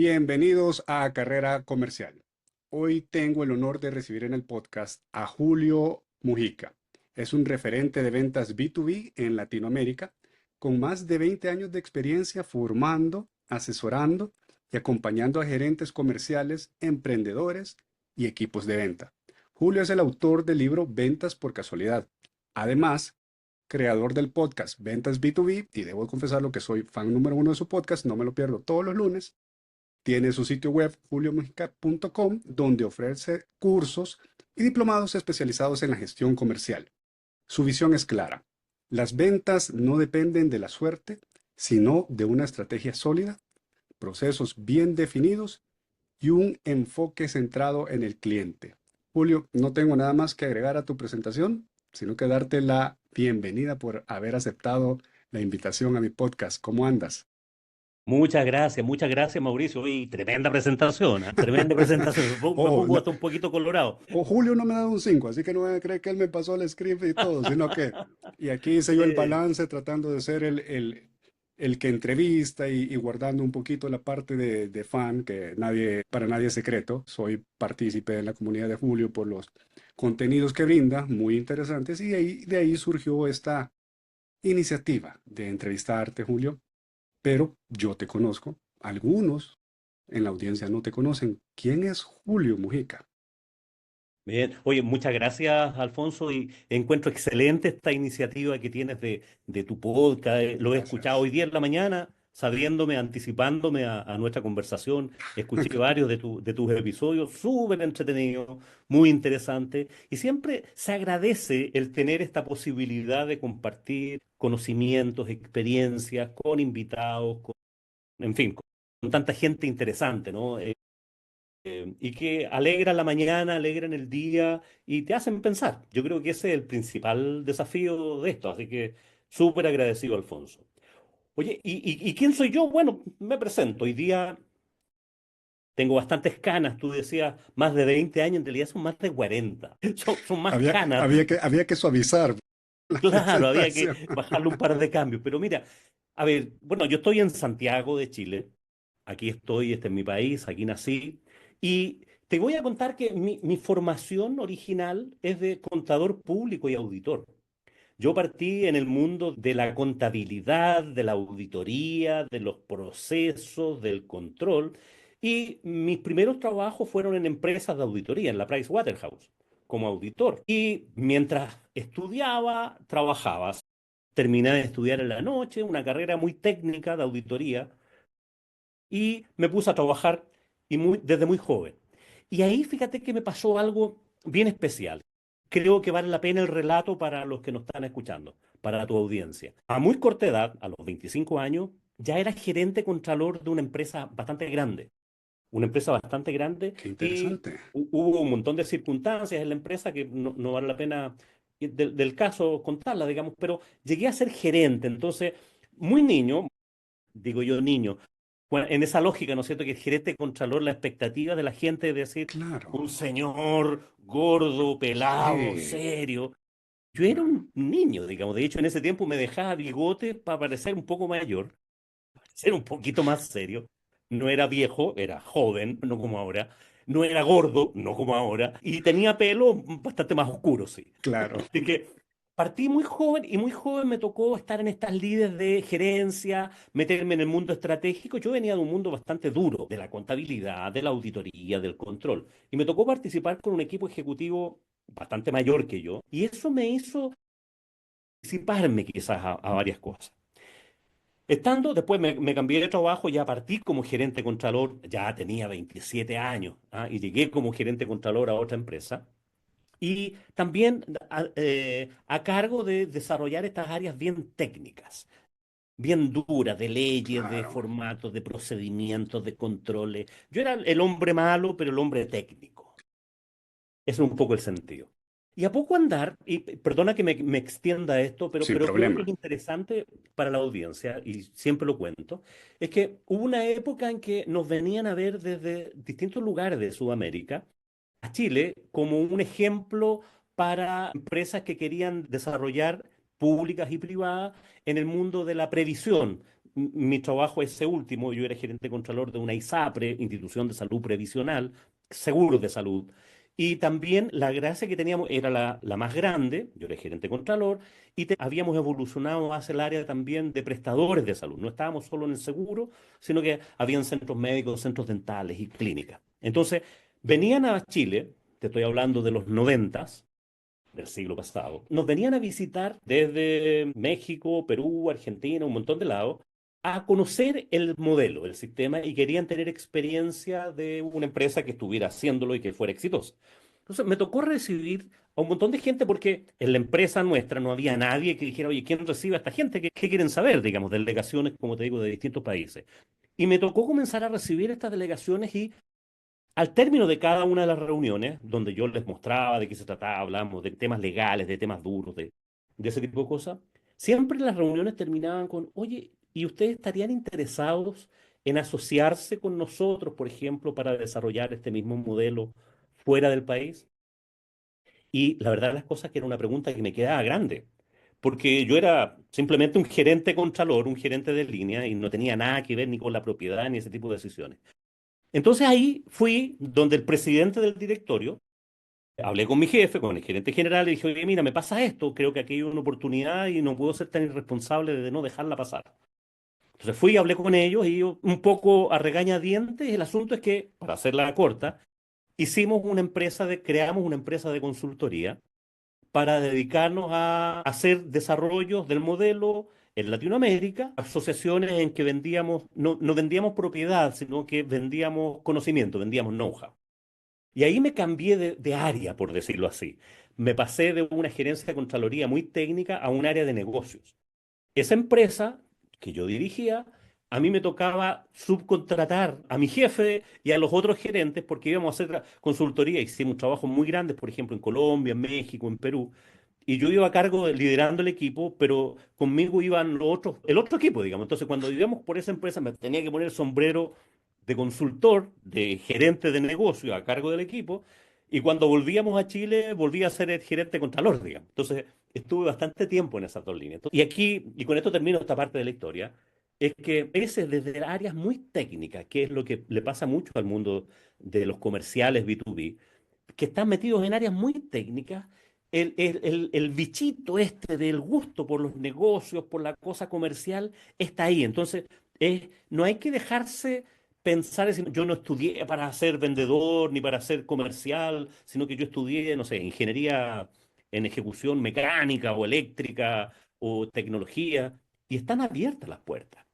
Bienvenidos a Carrera Comercial. Hoy tengo el honor de recibir en el podcast a Julio Mujica. Es un referente de ventas B2B en Latinoamérica, con más de 20 años de experiencia formando, asesorando y acompañando a gerentes comerciales, emprendedores y equipos de venta. Julio es el autor del libro Ventas por Casualidad. Además, creador del podcast Ventas B2B, y debo confesarlo que soy fan número uno de su podcast, no me lo pierdo todos los lunes. Tiene su sitio web juliomujica.com, donde ofrece cursos y diplomados especializados en la gestión comercial. Su visión es clara. Las ventas no dependen de la suerte, sino de una estrategia sólida, procesos bien definidos y un enfoque centrado en el cliente. Julio, no tengo nada más que agregar a tu presentación, sino que darte la bienvenida por haber aceptado la invitación a mi podcast. ¿Cómo andas? Muchas gracias, Mauricio. Y tremenda presentación, ¿ah? Tremenda presentación. Me Oh, pongo no, hasta un poquito colorado. Julio no me ha dado un 5, así que no voy a creer que él me pasó el script y todo, sino que, y aquí hice yo el Eh, balance tratando de ser el que entrevista y guardando un poquito la parte de fan, que para nadie es secreto. Soy partícipe de la comunidad de Julio por los contenidos que brinda, muy interesantes, y de ahí surgió esta iniciativa de entrevistarte, Julio, pero yo te conozco, algunos en la audiencia no te conocen. ¿Quién es Julio Mujica? Bien, oye, muchas gracias, Alfonso, y encuentro excelente esta iniciativa que tienes de tu podcast. Lo he escuchado Gracias. hoy día en la mañana, sabiéndome, anticipándome a nuestra conversación. Escuché varios de tus episodios, súper entretenidos, muy interesantes, y siempre se agradece el tener esta posibilidad de compartir conocimientos, experiencias con invitados, en fin, con tanta gente interesante, ¿no? Y que alegran la mañana, alegran el día y te hacen pensar. Yo creo que ese es el principal desafío de esto, así que súper agradecido, Alfonso. Oye, ¿y quién soy yo? Bueno, me presento. Hoy día tengo bastantes canas, tú decías más de 20 años, en realidad son más de 40. Son más Había, canas. había que suavizar la Claro, había que presentación. bajarle un par de cambios. Pero mira, a ver, bueno, yo estoy en Santiago de Chile. Aquí estoy, este es mi país, aquí nací. Y te voy a contar que mi formación original es de contador público y auditor. Yo partí en el mundo de la contabilidad, de la auditoría, de los procesos, del control. Y mis primeros trabajos fueron en empresas de auditoría, en la Price Waterhouse, como auditor. Y mientras estudiaba, trabajaba. Terminé de estudiar en la noche, una carrera muy técnica de auditoría y me puse a trabajar desde muy joven. Y ahí fíjate que me pasó algo bien especial. Creo que vale la pena el relato para los que nos están escuchando, para tu audiencia. A muy corta edad, a los 25 años, ya era gerente contralor de una empresa bastante grande. Una empresa bastante grande Qué y interesante. hubo un montón de circunstancias en la empresa que no vale la pena del caso contarlas, digamos, pero llegué a ser gerente. Entonces, muy niño, digo yo niño, bueno, en esa lógica, ¿no es cierto?, que el gerente contralor, la expectativa de la gente es decir, Claro. un señor gordo, pelado, Sí, serio. Yo era claro. un niño, digamos. De hecho, en ese tiempo me dejaba bigote para parecer un poco mayor, ser un poquito más serio. No era viejo, era joven, no como ahora. No era gordo, no como ahora. Y tenía pelo bastante más oscuro, sí. Claro. Así que partí muy joven y muy joven me tocó estar en estas lides de gerencia, meterme en el mundo estratégico. Yo venía de un mundo bastante duro, de la contabilidad, de la auditoría, del control. Y me tocó participar con un equipo ejecutivo bastante mayor que yo. Y eso me hizo participarme quizás a varias cosas. Estando, después me cambié de trabajo, ya partí como gerente contralor, ya tenía 27 años, ¿ah? Y llegué como gerente contralor a otra empresa. Y también a cargo de desarrollar estas áreas bien técnicas, bien duras, de leyes, de Claro. formatos, de procedimientos, de controles. Yo era el hombre malo, pero el hombre técnico. Ese es un poco el sentido. Y a poco andar, y perdona que me extienda esto, Sin pero creo que problema. es interesante para la audiencia, y siempre lo cuento, es que hubo una época en que nos venían a ver desde distintos lugares de Sudamérica a Chile como un ejemplo para empresas que querían desarrollar públicas y privadas en el mundo de la previsión, mi trabajo es ese último. Yo era gerente contralor de una ISAPRE, Institución de Salud Previsional, seguros de salud. Y también la gracia que teníamos era la más grande, yo era gerente contralor, y habíamos evolucionado hacia el área también de prestadores de salud. No estábamos solo en el seguro, sino que habían centros médicos, centros dentales y clínicas. Entonces, venían a Chile, te estoy hablando de los noventas, del siglo pasado, nos venían a visitar desde México, Perú, Argentina, un montón de lados, a conocer el modelo, el sistema, y querían tener experiencia de una empresa que estuviera haciéndolo y que fuera exitosa. Entonces me tocó recibir a un montón de gente porque en la empresa nuestra no había nadie que dijera, oye, ¿quién recibe a esta gente? ¿Qué quieren saber? Digamos, delegaciones, como te digo, de distintos países. Y me tocó comenzar a recibir estas delegaciones y al término de cada una de las reuniones, donde yo les mostraba de qué se trataba, hablamos de temas legales, de temas duros, de ese tipo de cosas, siempre las reuniones terminaban con, oye, ¿y ustedes estarían interesados en asociarse con nosotros, por ejemplo, para desarrollar este mismo modelo fuera del país? Y la verdad las cosas que era una pregunta que me quedaba grande, porque yo era simplemente un gerente contralor, un gerente de línea, y no tenía nada que ver ni con la propiedad ni ese tipo de decisiones. Entonces ahí fui donde el presidente del directorio, hablé con mi jefe, con el gerente general, y dije, oye, mira, me pasa esto, creo que aquí hay una oportunidad y no puedo ser tan irresponsable de no dejarla pasar. Entonces fui, hablé con ellos y yo, un poco a regañadientes, el asunto es que, para hacerla corta, creamos una empresa de consultoría para dedicarnos a hacer desarrollos del modelo en Latinoamérica, asociaciones en que vendíamos, no vendíamos propiedad, sino que vendíamos conocimiento, vendíamos know-how. Y ahí me cambié de área, por decirlo así. Me pasé de una gerencia de Contraloría muy técnica a un área de negocios. Esa empresa que yo dirigía, a mí me tocaba subcontratar a mi jefe y a los otros gerentes porque íbamos a hacer consultoría. Hicimos trabajos muy grandes, por ejemplo, en Colombia, en México, en Perú. Y yo iba a cargo liderando el equipo, pero conmigo iban los otros, el otro equipo, digamos. Entonces, cuando íbamos por esa empresa, me tenía que poner el sombrero de consultor, de gerente de negocio a cargo del equipo. Y cuando volvíamos a Chile, volvía a ser el gerente contralor, digamos. Entonces, estuve bastante tiempo en esas dos líneas. Y aquí, y con esto termino esta parte de la historia, es que a veces desde áreas muy técnicas, que es lo que le pasa mucho al mundo de los comerciales B2B, que están metidos en áreas muy técnicas, el bichito este del gusto por los negocios, por la cosa comercial, está ahí. Entonces, no hay que dejarse pensar, decir, yo no estudié para ser vendedor ni para ser comercial, sino que yo estudié, no sé, ingeniería en ejecución mecánica o eléctrica o tecnología, y están abiertas las puertas.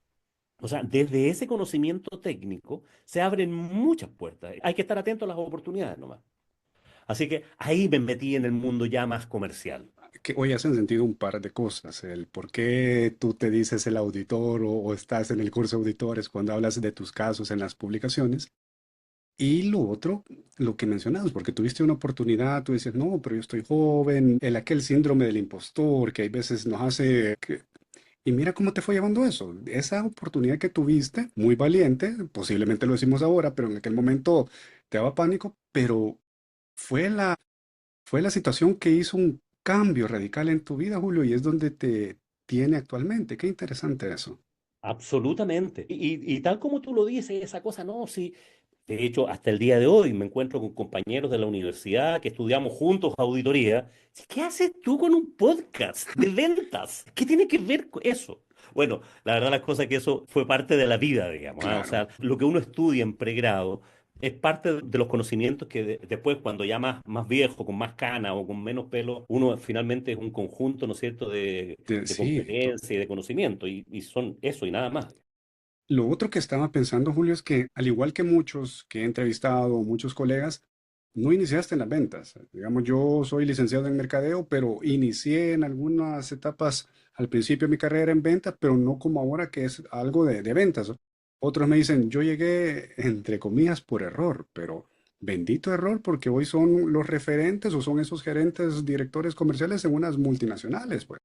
O sea, desde ese conocimiento técnico se abren muchas puertas. Hay que estar atento a las oportunidades nomás. Así que ahí me metí en el mundo ya más comercial. Que hoy hacen sentido un par de cosas. El por qué tú te dices el auditor o estás en el curso de auditores cuando hablas de tus casos en las publicaciones. Y lo otro, lo que mencionabas, porque tuviste una oportunidad, tú dices, no, pero yo estoy joven, el aquel síndrome del impostor que hay veces nos hace... Y mira cómo te fue llevando eso. Esa oportunidad que tuviste, muy valiente, posiblemente lo decimos ahora, pero en aquel momento te daba pánico, pero fue fue la situación que hizo un cambio radical en tu vida, Julio, y es donde te tiene actualmente. Qué interesante eso. Absolutamente. Y tal como tú lo dices, esa cosa, no, sí. De hecho, hasta el día de hoy me encuentro con compañeros de la universidad que estudiamos juntos auditoría. ¿Qué haces tú con un podcast de ventas? ¿Qué tiene que ver con eso? Bueno, la verdad las cosas es que eso fue parte de la vida, digamos, ¿ah? O Claro. sea, lo que uno estudia en pregrado es parte de los conocimientos que después, cuando ya más viejo, con más cana o con menos pelo, uno finalmente es un conjunto, ¿no es cierto?, de Sí. competencia y de conocimiento, y son eso y nada más. Lo otro que estaba pensando, Julio, es que al igual que muchos que he entrevistado, muchos colegas, no iniciaste en las ventas. Digamos, yo soy licenciado en mercadeo, pero inicié en algunas etapas al principio de mi carrera en ventas, pero no como ahora que es algo de ventas. Otros me dicen, yo llegué entre comillas por error, pero bendito error porque hoy son los referentes o son esos gerentes, directores comerciales en unas multinacionales, pues.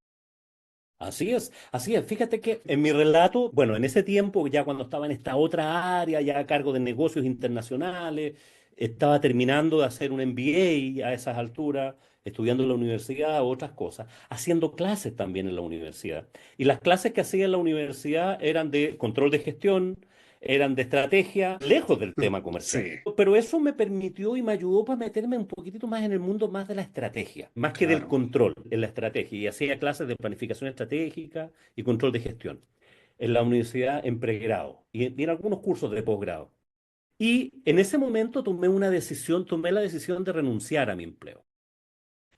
Así es, así es. Fíjate que en mi relato, bueno, en ese tiempo, ya cuando estaba en esta otra área, ya a cargo de negocios internacionales, estaba terminando de hacer un MBA a esas alturas, estudiando en la universidad o otras cosas, haciendo clases también en la universidad. Y las clases que hacía en la universidad eran de control de gestión, eran de estrategia, lejos del tema comercial. Sí, Pero eso me permitió y me ayudó para meterme un poquitito más en el mundo más de la estrategia, más que del claro. control en la estrategia. Y hacía clases de planificación estratégica y control de gestión en la universidad en pregrado y en algunos cursos de posgrado. Y en ese momento tomé la decisión de renunciar a mi empleo.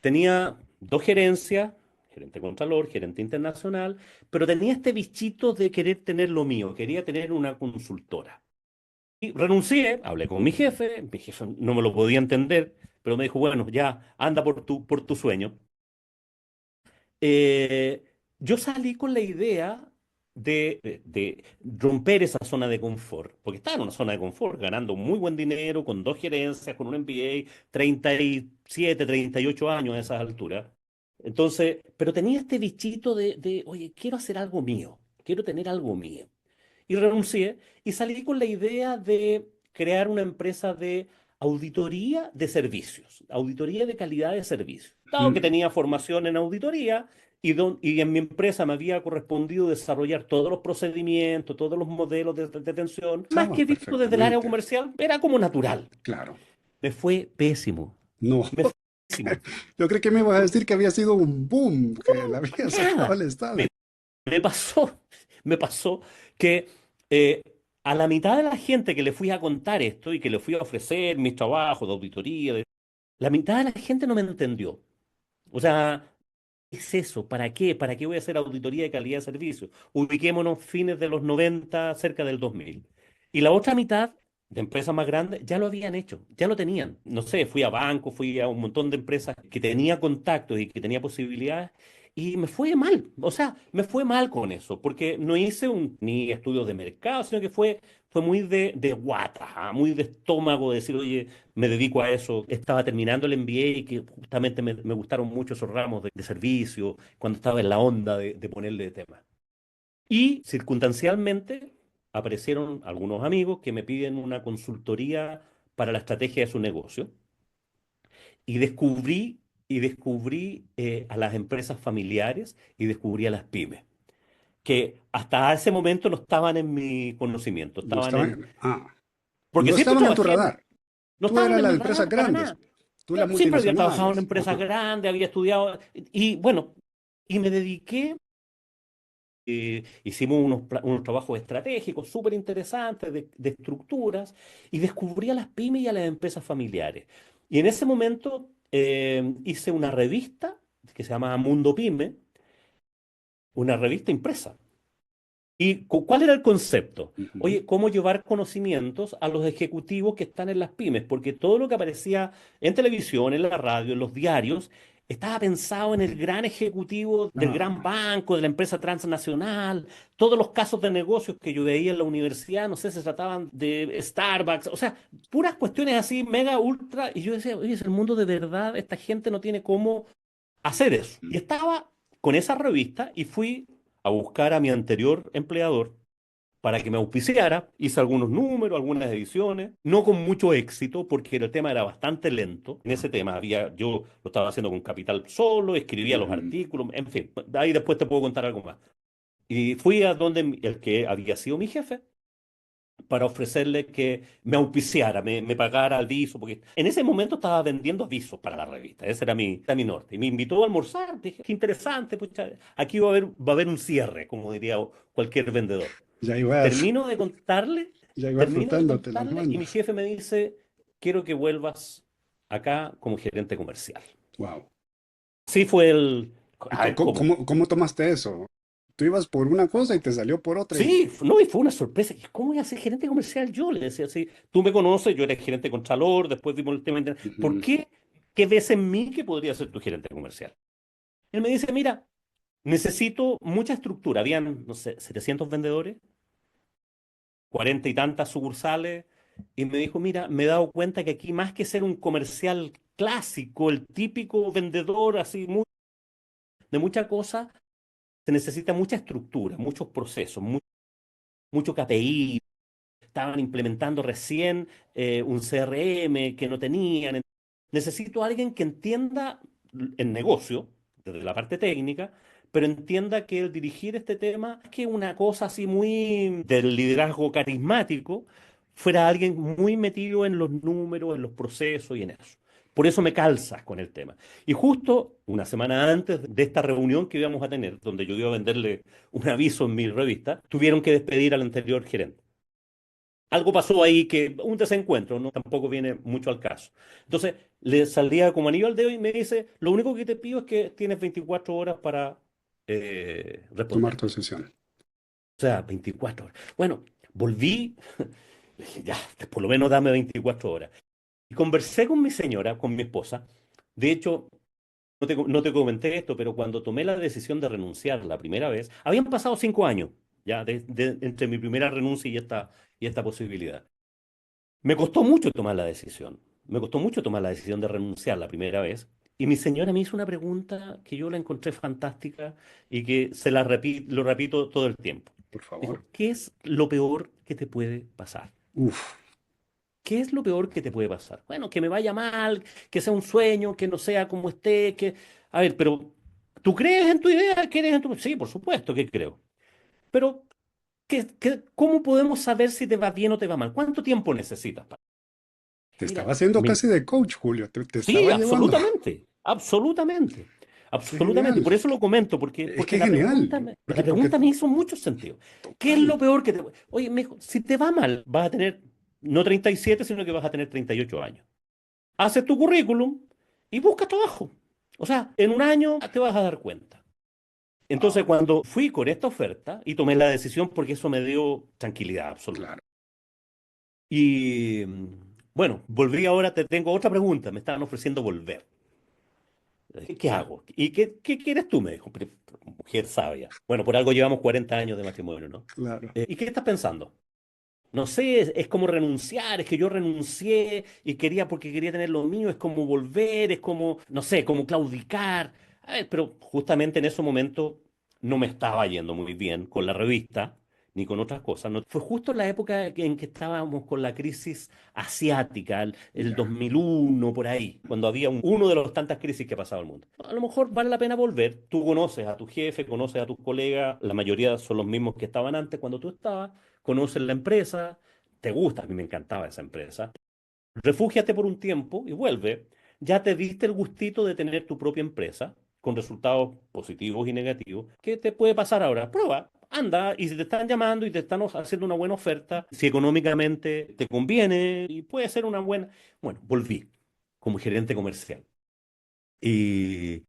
Tenía dos gerencias, gerente contralor, gerente internacional, pero tenía este bichito de querer tener lo mío, quería tener una consultora. Y renuncié, hablé con mi jefe no me lo podía entender, pero me dijo, bueno, ya, anda por tu sueño. eh, yo salí con la idea de romper esa zona de confort, porque estaba en una zona de confort, ganando muy buen dinero, con dos gerencias, con un MBA, 37, 38 años a esas alturas. Entonces, pero tenía este bichito oye, quiero hacer algo mío, quiero tener algo mío. Y renuncié y salí con la idea de crear una empresa de auditoría de servicios, auditoría de calidad de servicios. Dado que Mm, tenía formación en auditoría y en mi empresa me había correspondido desarrollar todos los procedimientos, todos los modelos de detención, más estaba que visto desde el área perfectamente, comercial, era como natural. claro. Me fue pésimo, No, me fue pésimo. yo creo que me ibas a decir que había sido un boom, que la había sacado Nada. al estado. Me, me pasó, me pasó que eh, a la mitad de la gente que le fui a contar esto y que le fui a ofrecer mis trabajos de auditoría, la mitad de la gente no me entendió. O sea, ¿qué es eso? ¿Para qué? ¿Para qué voy a hacer auditoría de calidad de servicio? Ubiquémonos fines de los 90, cerca del 2000. Y la otra mitad de empresas más grandes ya lo habían hecho, ya lo tenían. No sé, fui a banco, fui a un montón de empresas que tenía contactos y que tenía posibilidades y me fue mal. O sea, me fue mal con eso, porque no hice ni estudios de mercado, sino que fue muy de guata, muy de estómago, de decir, oye, me dedico a eso. Estaba terminando el MBA y que justamente me gustaron mucho esos ramos de servicio, cuando estaba en la onda de ponerle tema. Y circunstancialmente aparecieron algunos amigos que me piden una consultoría para la estrategia de su negocio y descubrí a las empresas familiares y descubrí a las pymes, que hasta ese momento no estaban en mi conocimiento, No estaban en... estaban, Porque no siempre estaban en tu trabajé, radar. no Tú estaban eras en las mi empresas radar para grandes, nada. tú las Siempre había trabajado en multinacionales. empresas Ajá. grandes, había estudiado y bueno, y me dediqué, hicimos unos trabajos estratégicos súper interesantes de estructuras y descubrí a las pymes y a las empresas familiares. Y en ese momento hice una revista que se llama Mundo Pyme, una revista impresa. ¿Y cuál era el concepto? Ujú. Oye, cómo llevar conocimientos a los ejecutivos que están en las pymes, porque todo lo que aparecía en televisión, en la radio, en los diarios, estaba pensado en el gran ejecutivo del gran Ah, banco, de la empresa transnacional, todos los casos de negocios que yo veía en la universidad, no sé, se trataban de Starbucks, o sea, puras cuestiones así, mega, ultra, y yo decía, oye, es el mundo de verdad, esta gente no tiene cómo hacer eso. Y estaba con esa revista y fui a buscar a mi anterior empleador para que me auspiciara. Hice algunos números, algunas ediciones, no con mucho éxito porque el tema era bastante lento. En ese tema yo lo estaba haciendo con capital solo, escribía los ujú. artículos, en fin, ahí después te puedo contar algo más. Y fui a donde el que había sido mi jefe para ofrecerle que me auspiciara, me pagara el viso, porque en ese momento estaba vendiendo avisos para la revista, ese era mi norte. Y me invitó a almorzar, dije, qué interesante, pucha, aquí va a haber un cierre, como diría cualquier vendedor. Ya ibas, Termino de contarle, ya ibas termino de frotándote las contarle y mi manos. jefe me dice, quiero que vuelvas acá como gerente comercial. Wow. Sí fue ¿Y a ver, ¿cómo? cómo tomaste eso? Tú ibas por una cosa y te salió por otra y... Sí, no, y fue una sorpresa. ¿Cómo voy a ser gerente comercial yo? Le decía así, tú me conoces, yo era gerente contralor, después vimos el tema ¿Por Ujú. qué? ¿Qué ves en mí que podría ser tu gerente comercial? Él me dice, mira, necesito mucha estructura. Habían, no sé, 700 vendedores, 40 y tantas sucursales, y me dijo, mira, me he dado cuenta que aquí más que ser un comercial clásico, el típico vendedor así de mucha cosa, se necesita mucha estructura, muchos procesos, mucho KPI. Estaban implementando recién un CRM que no tenían. Necesito a alguien que entienda en negocio, desde la parte técnica, pero entienda que el dirigir este tema es que una cosa así muy del liderazgo carismático fuera alguien muy metido en los números, en los procesos y en eso. Por eso me calzas con el tema. Y justo una semana antes de esta reunión que íbamos a tener, donde yo iba a venderle un aviso en mi revista, tuvieron que despedir al anterior gerente. Algo pasó ahí que, un desencuentro, ¿no? Tampoco viene mucho al caso. Entonces, le salía como anillo al dedo y me dice, lo único que te pido es que tienes 24 horas para Tomar responder. tu decisión. O sea, 24 horas. Bueno, volví, le dije, ya, por lo menos dame 24 horas. Y conversé con mi señora, con mi esposa. De hecho, no te comenté esto, pero cuando tomé la decisión de renunciar la primera vez, habían pasado 5 años ya entre mi primera renuncia y esta posibilidad. Me costó mucho tomar la decisión. Me costó mucho tomar la decisión de renunciar la primera vez. Y mi señora me hizo una pregunta que yo la encontré fantástica y que lo repito todo el tiempo. Por Dijo, favor. ¿qué es lo peor que te puede pasar? Uf, ¿Qué es lo peor que te puede pasar? Bueno, que me vaya mal, que sea un sueño, que no sea como esté, que... A ver, pero ¿tú crees en tu idea? ¿Crees en tu... Sí, por supuesto que creo. Pero, ¿cómo podemos saber si te va bien o te va mal? ¿Cuánto tiempo necesitas? te Mira, estaba haciendo casi de coach, Julio. Te sí, estaba llevando. absolutamente, absolutamente, Qué absolutamente. genial. Por eso lo comento, Es porque que genial. la Porque pregunta me hizo mucho sentido. ¿Qué es total. lo peor que te... Oye, si te va mal, vas a tener no 37, sino que vas a tener 38 años. Haces tu currículum y buscas trabajo. O sea, en un año te vas a dar cuenta. Entonces, Wow, cuando fui con esta oferta y tomé la decisión, porque eso me dio tranquilidad absoluta. claro. Y bueno, volví ahora, te tengo otra pregunta. Me estaban ofreciendo volver. ¿Qué hago? ¿Y qué quieres tú? Me dijo, mujer sabia. Bueno, por algo llevamos 40 años de matrimonio, ¿no? Claro. ¿Y qué estás pensando? No sé, es como renunciar, es que yo renuncié y quería porque quería tener lo mío, es como volver, es como, no sé, como claudicar. A ver, pero justamente en ese momento no me estaba yendo muy bien con la revista ni con otras cosas. No, fue justo la época en que estábamos con la crisis asiática, el Ya. 2001, por ahí, cuando había uno de las tantas crisis que ha pasado el mundo. A lo mejor vale la pena volver. Tú conoces a tu jefe, conoces a tus colegas, la mayoría son los mismos que estaban antes cuando tú estabas, conoces la empresa, te gusta, a mí me encantaba esa empresa, refúgiate por un tiempo y vuelve. Ya te diste el gustito de tener tu propia empresa con resultados positivos y negativos. ¿Qué te puede pasar ahora? Prueba, anda, y si te están llamando y te están haciendo una buena oferta, si económicamente te conviene y puede ser una buena... Bueno, volví como gerente comercial. Y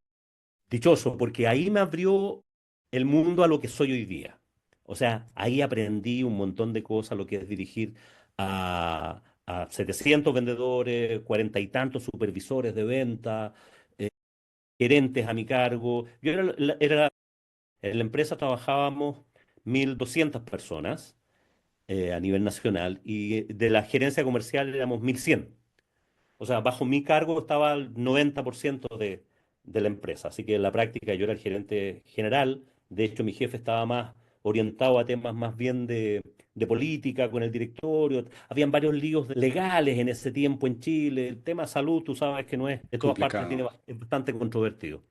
dichoso, porque ahí me abrió el mundo a lo que soy hoy día. O sea, ahí aprendí un montón de cosas, lo que es dirigir a 700 vendedores, 40 y tantos supervisores de venta, gerentes a mi cargo. En la empresa trabajábamos 1.200 personas a nivel nacional y de la gerencia comercial éramos 1.100. O sea, bajo mi cargo estaba el 90% de la empresa. Así que en la práctica yo era el gerente general. De hecho, mi jefe estaba más orientado a temas más bien de política con el directorio. Habían varios líos legales en ese tiempo en Chile. El tema salud, tú sabes que no es, de todas partes Complicado. es bastante controvertido.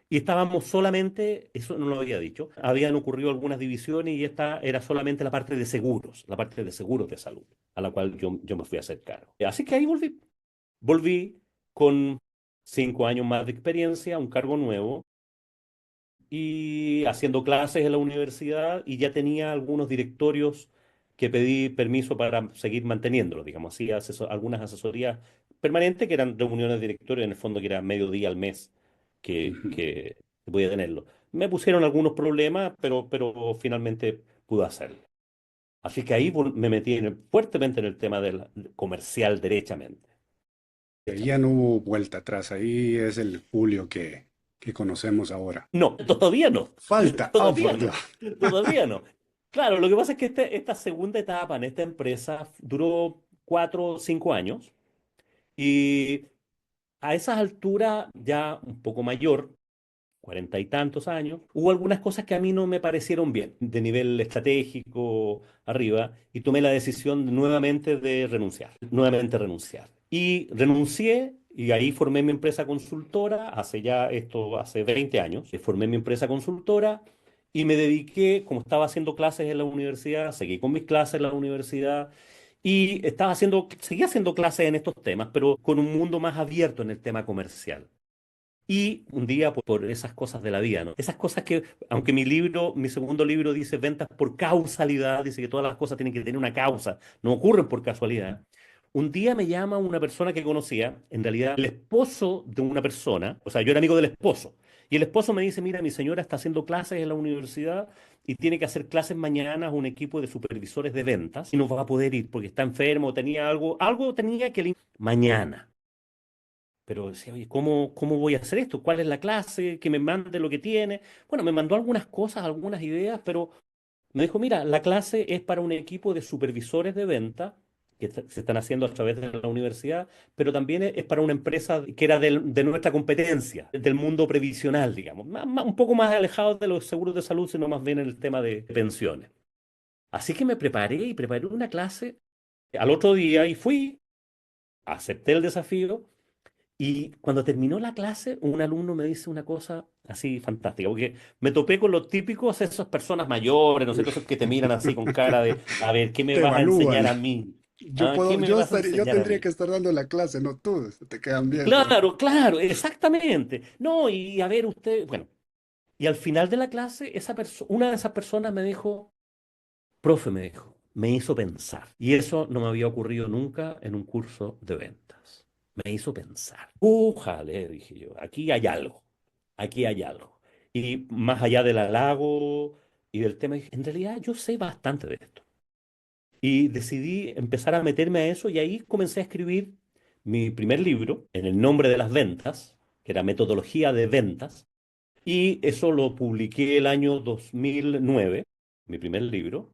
Y estábamos solamente, eso no lo había dicho, habían ocurrido algunas divisiones y esta era solamente la parte de seguros, la parte de seguros de salud, a la cual yo me fui a hacer cargo. Así que ahí volví. Volví con 5 años más de experiencia, un cargo nuevo y haciendo clases en la universidad y ya tenía algunos directorios que pedí permiso para seguir manteniéndolos, digamos así, algunas asesorías permanentes que eran reuniones de directorio, en el fondo que era medio día al mes Ujú. que podía tenerlo. Me pusieron algunos problemas, pero finalmente pude hacerlo. Así que ahí me metí fuertemente en el tema del comercial derechamente. Y ahí ya no hubo vuelta atrás. Ahí es el Julio que conocemos ahora. No, todavía no. Falta. Oh, Todavía por no. Dios. Todavía no. Claro, lo que pasa es que esta segunda etapa en esta empresa duró 4 o 5 años y a esas alturas ya un poco mayor, 40 y tantos años, hubo algunas cosas que a mí no me parecieron bien de nivel estratégico arriba y tomé la decisión nuevamente de renunciar, nuevamente renunciar. Y renuncié Y ahí formé mi empresa consultora, hace 20 años, formé mi empresa consultora y me dediqué, como estaba haciendo clases en la universidad, seguí con mis clases en la universidad y seguía haciendo clases en estos temas, pero con un mundo más abierto en el tema comercial. Y un día, por esas cosas de la vida, ¿no? Esas cosas que, aunque mi segundo libro dice ventas por causalidad, dice que todas las cosas tienen que tener una causa, no ocurren por casualidad. Un día me llama una persona que conocía, en realidad el esposo de una persona, o sea, yo era amigo del esposo, y el esposo me dice, mira, mi señora está haciendo clases en la universidad y tiene que hacer clases mañana a un equipo de supervisores de ventas y no va a poder ir porque está enfermo, tenía algo tenía que mañana. Pero decía, oye, ¿cómo voy a hacer esto? ¿Cuál es la clase? Que me mande lo que tiene. Bueno, me mandó algunas cosas, algunas ideas, pero me dijo, mira, la clase es para un equipo de supervisores de venta que se están haciendo a través de la universidad, pero también es para una empresa que era de nuestra competencia, del mundo previsional, digamos, un poco más alejado de los seguros de salud, sino más bien en el tema de pensiones. Así que me preparé una clase al otro día y fui, acepté el desafío. Y cuando terminó la clase, un alumno me dice una cosa así fantástica, porque me topé con los típicos, esas personas mayores, ¿no sé, esos que te miran así con cara de, a ver, ¿qué me Te vas a enseñar evalúan. a mí? ¿Ah? ¿Qué me vas a Yo enseñar a tendría que mí? estar dando la clase, no tú. Te quedan viendo. Claro, claro, exactamente. No, y a ver, usted, bueno, y al final de la clase, una de esas personas me dijo, profe, me dijo, me hizo pensar. Y eso no me había ocurrido nunca en un curso de ventas. Me hizo pensar. Újale, dije yo, aquí hay algo. Y más allá del halago y del tema, dije, en realidad yo sé bastante de esto. Y decidí empezar a meterme a eso y ahí comencé a escribir mi primer libro, en el nombre de las ventas, que era Metodología de Ventas. Y eso lo publiqué el año 2009, mi primer libro.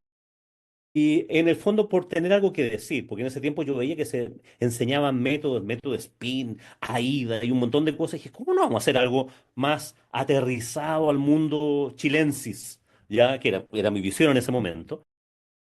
Y en el fondo por tener algo que decir, porque en ese tiempo yo veía que se enseñaban métodos, método SPIN, AIDA y un montón de cosas. Y dije, ¿cómo no vamos a hacer algo más aterrizado al mundo chilensis? Ya que era mi visión en ese momento.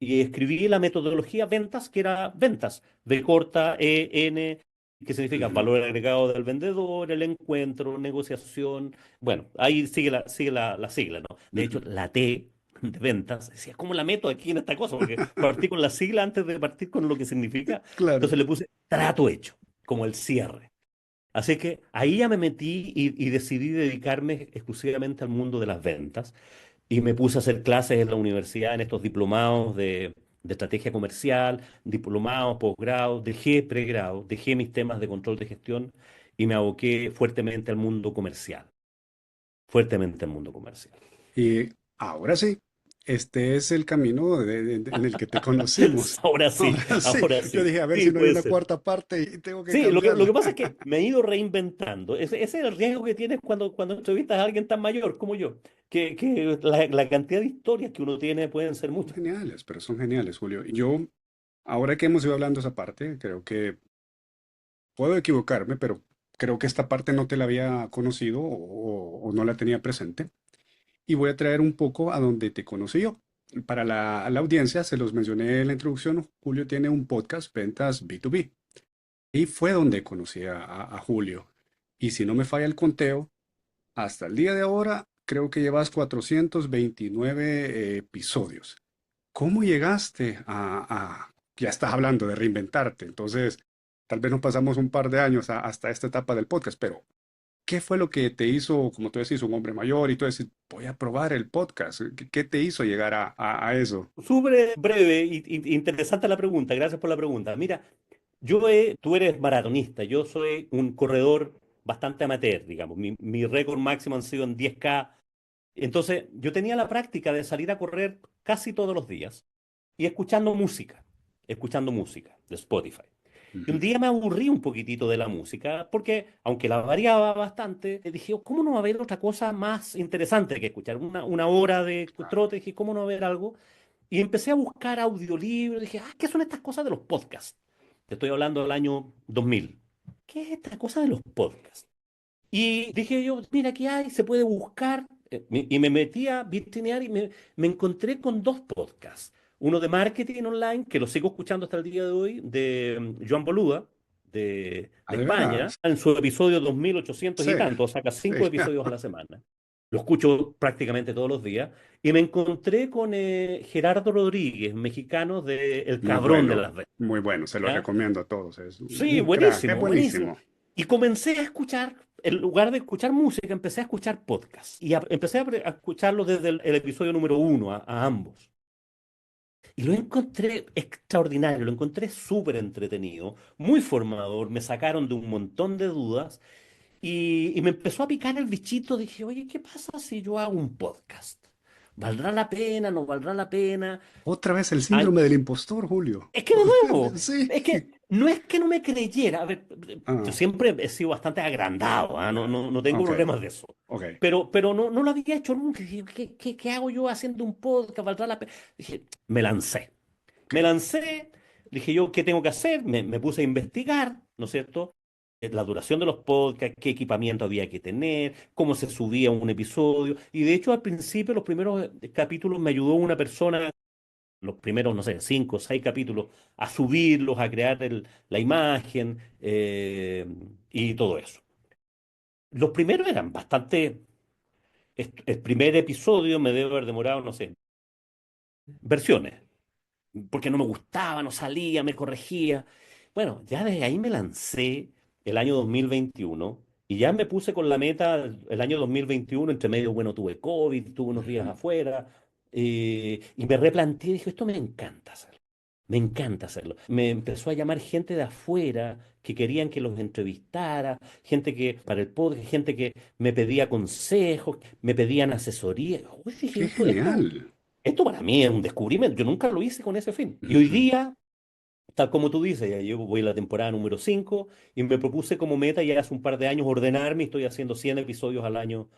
Y escribí la metodología ventas, que era ventas, V corta, EN, que significa Ujú. valor agregado del vendedor, el encuentro, negociación. Bueno, ahí sigue la sigla, ¿no? De hecho, Ujú. la T de ventas, decía, ¿cómo la meto aquí en esta cosa? Porque partí con la sigla antes de partir con lo que significa. Claro. Entonces le puse trato hecho, como el cierre. Así que ahí ya me metí y decidí dedicarme exclusivamente al mundo de las ventas. Y me puse a hacer clases en la universidad, en estos diplomados de estrategia comercial, diplomados, posgrados, dejé pregrado, dejé mis temas de control de gestión y me aboqué fuertemente al mundo comercial. Y ahora sí, este es el camino en el que te conocimos. Ahora sí, Ahora sí, ahora yo sí, dije, a ver sí si no hay puede una ser. cuarta parte y tengo que Sí, lo que cambiarla. pasa es que me he ido reinventando. Ese es el riesgo que tienes cuando entrevistas a alguien tan mayor como yo, que la cantidad de historias que uno tiene pueden ser Son muchas. geniales, pero son geniales, Julio. Yo, ahora que hemos ido hablando esa parte, creo que puedo equivocarme, pero creo que esta parte no te la había conocido o no la tenía presente. Y voy a traer un poco a donde te conocí yo. Para la audiencia, se los mencioné en la introducción, Julio tiene un podcast, Ventas B2B. Y fue donde conocí a Julio. Y si no me falla el conteo, hasta el día de ahora creo que llevas 429 episodios. ¿Cómo llegaste ya estás hablando de reinventarte? Entonces, tal vez nos pasamos un par de años hasta esta etapa del podcast, pero ¿qué fue lo que te hizo, como tú decís, un hombre mayor y tú decís, voy a probar el podcast? ¿Qué te hizo llegar a eso? Súper breve y interesante la pregunta, gracias por la pregunta. Mira, tú eres maratonista, yo soy un corredor bastante amateur, digamos. Mi récord máximo han sido en 10K. Entonces, yo tenía la práctica de salir a correr casi todos los días y escuchando música de Spotify. Y un Ujú. día me aburrí un poquitito de la música, porque aunque la variaba bastante, dije, "Oh, ¿cómo no va a haber otra cosa más interesante que escuchar? Una hora de Claro. trote, dije, ¿cómo no va a haber algo? Y empecé a buscar audiolibros, dije, ¿qué son estas cosas de los podcasts? Te estoy hablando del año 2000. ¿Qué es esta cosa de los podcasts? Y dije yo, mira, ¿qué hay? Se puede buscar. Y me metí a vitrinear y me encontré con dos podcasts. Uno de marketing online, que lo sigo escuchando hasta el día de hoy, de Joan Boluda, Ah, de de España, veras. en su episodio 2800 Sí, y tanto, saca sí. 5 episodios a la semana. Lo escucho prácticamente todos los días. Y me encontré con Gerardo Rodríguez, mexicano de El Muy Cabrón de bueno, las Redes. muy bueno. Se lo ¿Ya? recomiendo a todos. Es Sí, un crack, es buenísimo, buenísimo. buenísimo. Y comencé a escuchar, en lugar de escuchar música, empecé a escuchar podcasts. Y empecé a escucharlos desde el episodio número uno, a ambos. Y lo encontré extraordinario, lo encontré súper entretenido, muy formador, me sacaron de un montón de dudas y me empezó a picar el bichito. Dije, oye, ¿qué pasa si yo hago un podcast? ¿Valdrá la pena? ¿No valdrá la pena? Otra vez el Ay, síndrome del impostor, Julio. es que de nuevo, Sí. es que no es que no me creyera. A ver, yo Ah, siempre he sido bastante agrandado, ¿ah? No tengo ok, problemas de eso. ok. Pero no lo había hecho nunca. Dije, ¿qué hago yo haciendo un podcast? ¿Valdrá la pena? Dije, me lancé. Me Ok. lancé, dije yo, ¿qué tengo que hacer? Me puse a investigar, ¿no es cierto? La duración de los podcasts, qué equipamiento había que tener, cómo se subía un episodio. Y de hecho, al principio, los primeros capítulos me ayudó una persona, los primeros, no sé, 5 o 6 capítulos, a subirlos, a crear la imagen y todo eso. Los primeros eran bastante. El primer episodio me debe haber demorado, no sé, versiones. Porque no me gustaba, no salía, me corregía. Bueno, ya desde ahí me lancé el año 2021 y ya me puse con la meta el año 2021, entre medio, bueno, tuve COVID, tuve unos días Ujú. afuera y me replanteé, dije, esto me encanta hacerlo, me encanta hacerlo. Me empezó a llamar gente de afuera que querían que los entrevistara, gente que, para el podcast, gente que me pedía consejos, me pedían asesoría. Uy, dije, Qué esto genial. esto para mí es un descubrimiento. Yo nunca lo hice con ese fin. Y hoy Ujú. día, tal como tú dices, ya llevo, voy a la temporada número 5 y me propuse como meta ya hace un par de años ordenarme. Estoy haciendo 100 episodios al año,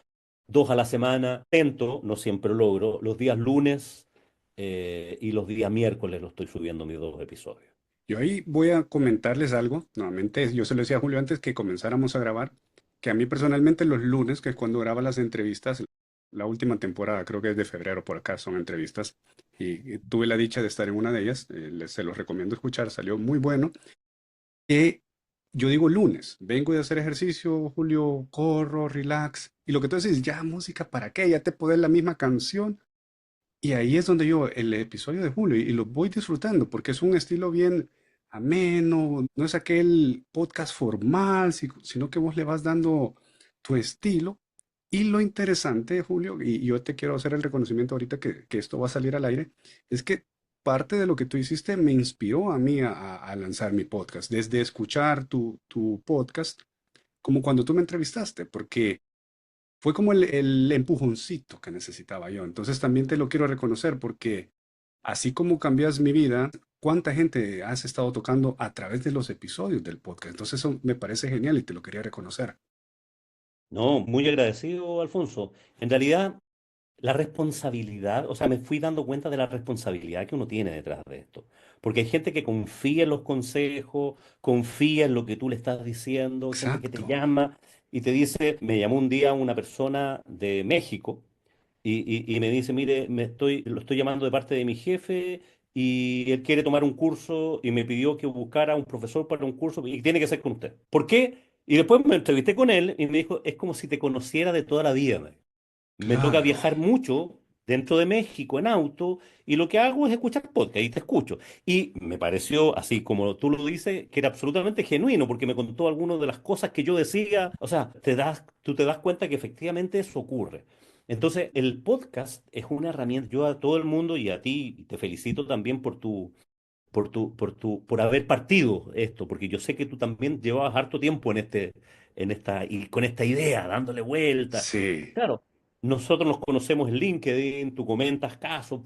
2 a la semana. Intento, no siempre lo logro, los días lunes y los días miércoles lo estoy subiendo mis 2 episodios. Yo ahí voy a comentarles algo. Nuevamente, yo se lo decía a Julio antes que comenzáramos a grabar, que a mí personalmente los lunes, que es cuando graba las entrevistas, la última temporada, creo que es de febrero por acá, son entrevistas, y tuve la dicha de estar en una de ellas, se los recomiendo escuchar, salió muy bueno. Que yo digo lunes, vengo de hacer ejercicio, Julio, corro, relax, y lo que tú dices, ya música, ¿para qué? Ya te pones la misma canción. Y ahí es donde yo, el episodio de Julio, y lo voy disfrutando, porque es un estilo bien ameno, no es aquel podcast formal, sino que vos le vas dando tu estilo. Y lo interesante, Julio, y yo te quiero hacer el reconocimiento ahorita que esto va a salir al aire, es que parte de lo que tú hiciste me inspiró a mí a lanzar mi podcast, desde escuchar tu podcast, como cuando tú me entrevistaste, porque fue como el empujoncito que necesitaba yo. Entonces también te lo quiero reconocer porque así como cambias mi vida, ¿cuánta gente has estado tocando a través de los episodios del podcast? Entonces eso me parece genial y te lo quería reconocer. No, muy agradecido, Alfonso. En realidad, la responsabilidad, o sea, me fui dando cuenta de la responsabilidad que uno tiene detrás de esto. Porque hay gente que confía en los consejos, confía en lo que tú le estás diciendo, gente que te Exacto. llama y te dice, me llamó un día una persona de México y me dice, mire, lo estoy llamando de parte de mi jefe y él quiere tomar un curso y me pidió que buscara un profesor para un curso y tiene que ser con usted. ¿Por qué? Y después me entrevisté con él y me dijo, es como si te conociera de toda la vida. Me toca Claro. viajar mucho dentro de México en auto y lo que hago es escuchar podcast y te escucho. Y me pareció, así como tú lo dices, que era absolutamente genuino porque me contó algunas de las cosas que yo decía. O sea, tú te das cuenta que efectivamente eso ocurre. Entonces, el podcast es una herramienta. Yo a todo el mundo y a ti te felicito también por haber partido esto, porque yo sé que tú también llevabas harto tiempo y con esta idea, dándole vuelta. Sí, Claro, nosotros nos conocemos en LinkedIn, tú comentas casos,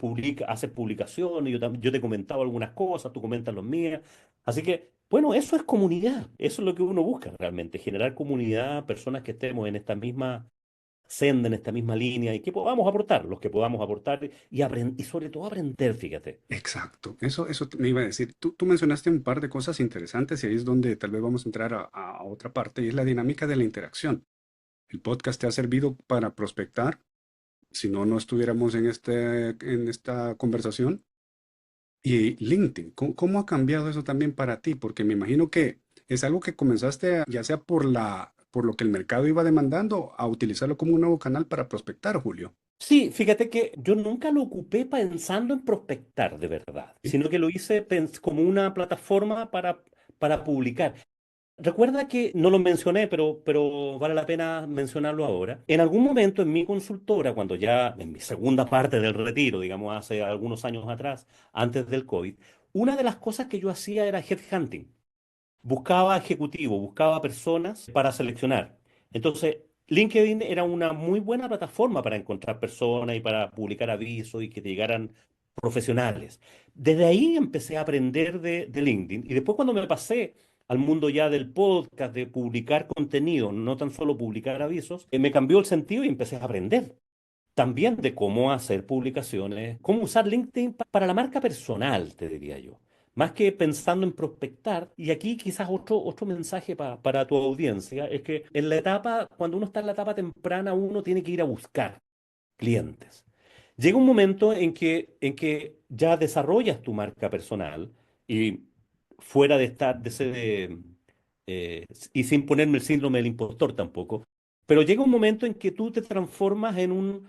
haces publicaciones, yo te comentaba algunas cosas, tú comentas las mías. Así que, bueno, eso es comunidad, eso es lo que uno busca realmente, generar comunidad, personas que estemos en esta misma senda, en esta misma línea y que podamos aportar, los que podamos aportar y sobre todo aprender, fíjate. exacto. Eso me iba a decir. Tú mencionaste un par de cosas interesantes y ahí es donde tal vez vamos a entrar a otra parte y es la dinámica de la interacción. El podcast te ha servido para prospectar. Si no, no estuviéramos en esta conversación. Y LinkedIn, ¿cómo ha cambiado eso también para ti? Porque me imagino que ¿Es algo que comenzaste, ya sea por lo que el mercado iba demandando, a utilizarlo como un nuevo canal para prospectar, Julio? Sí, fíjate que yo nunca lo ocupé pensando en prospectar de verdad, ¿Sí? sino que lo hice como una plataforma para publicar. Recuerda que no lo mencioné, pero vale la pena mencionarlo ahora. En algún momento en mi consultora, cuando ya en mi segunda parte del retiro, digamos hace algunos años atrás, antes del COVID, una de las cosas que yo hacía era headhunting. Buscaba ejecutivos, buscaba personas para seleccionar. Entonces, LinkedIn era una muy buena plataforma para encontrar personas y para publicar avisos y que te llegaran profesionales. Desde ahí empecé a aprender de LinkedIn y después cuando me pasé al mundo ya del podcast, de publicar contenido, no tan solo publicar avisos, me cambió el sentido y empecé a aprender también de cómo hacer publicaciones, cómo usar LinkedIn para la marca personal, te diría yo. Más que pensando en prospectar, y aquí quizás otro mensaje para tu audiencia, es que en la etapa, cuando uno está en la etapa temprana, uno tiene que ir a buscar clientes. Llega un momento en que ya desarrollas tu marca personal y fuera de estar, de ser, y sin ponerme el síndrome del impostor tampoco, pero llega un momento en que tú te transformas en un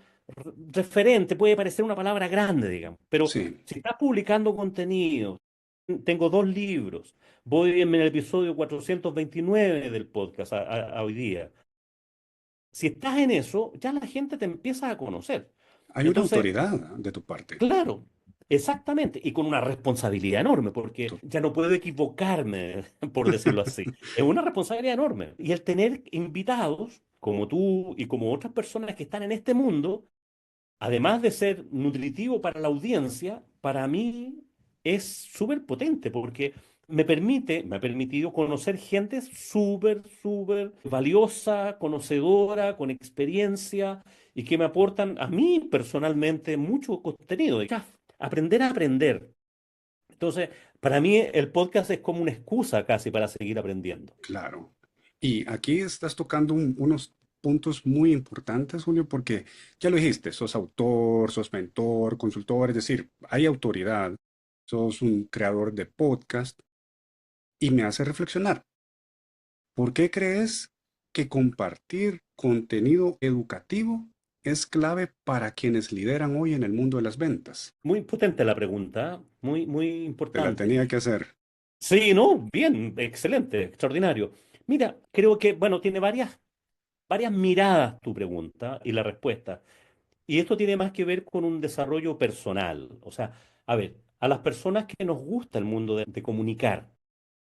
referente, puede parecer una palabra grande, digamos, pero Sí, si estás publicando contenido, tengo 2 libros, voy en el episodio 429 del podcast a hoy día. Si estás en eso, ya la gente te empieza a conocer. hay una Entonces, autoridad de tu parte. claro, exactamente, y con una responsabilidad enorme, porque To- ya no puedo equivocarme, por decirlo así. Es una responsabilidad enorme. Y el tener invitados como tú y como otras personas que están en este mundo, además de ser nutritivo para la audiencia, para mí es súper potente porque me ha permitido conocer gente súper valiosa, conocedora, con experiencia y que me aportan a mí personalmente mucho contenido. Ya, aprender a aprender. Entonces, para mí el podcast es como una excusa casi para seguir aprendiendo. Claro. Y aquí estás tocando unos puntos muy importantes, Julio, porque ya lo dijiste, sos autor, sos mentor, consultor, es decir, hay autoridad, sos un creador de podcast y me hace reflexionar. ¿Por qué crees que compartir contenido educativo es clave para quienes lideran hoy en el mundo de las ventas? Muy potente la pregunta, muy Te la importante. tenía que hacer. Sí, no, bien, excelente, extraordinario. Mira, creo que, bueno, tiene varias miradas tu pregunta y la respuesta. Y esto tiene más que ver con un desarrollo personal. O sea, a ver, a las personas que nos gusta el mundo de comunicar,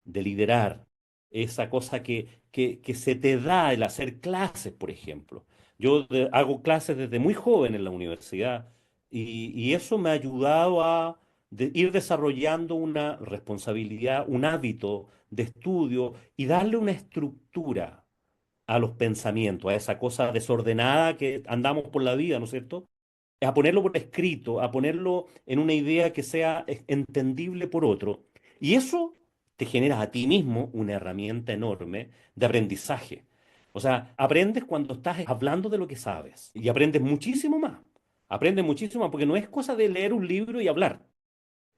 de liderar, esa cosa que se te da el hacer clases, por ejemplo. Yo hago clases desde muy joven en la universidad y eso me ha ayudado a ir desarrollando una responsabilidad, un hábito de estudio y darle una estructura a los pensamientos, a esa cosa desordenada que andamos por la vida, ¿no es cierto? A ponerlo por escrito, a ponerlo en una idea que sea entendible por otro. Y eso te genera a ti mismo una herramienta enorme de aprendizaje. O sea, aprendes cuando estás hablando de lo que sabes y aprendes muchísimo más. Aprendes muchísimo más porque no es cosa de leer un libro y hablar,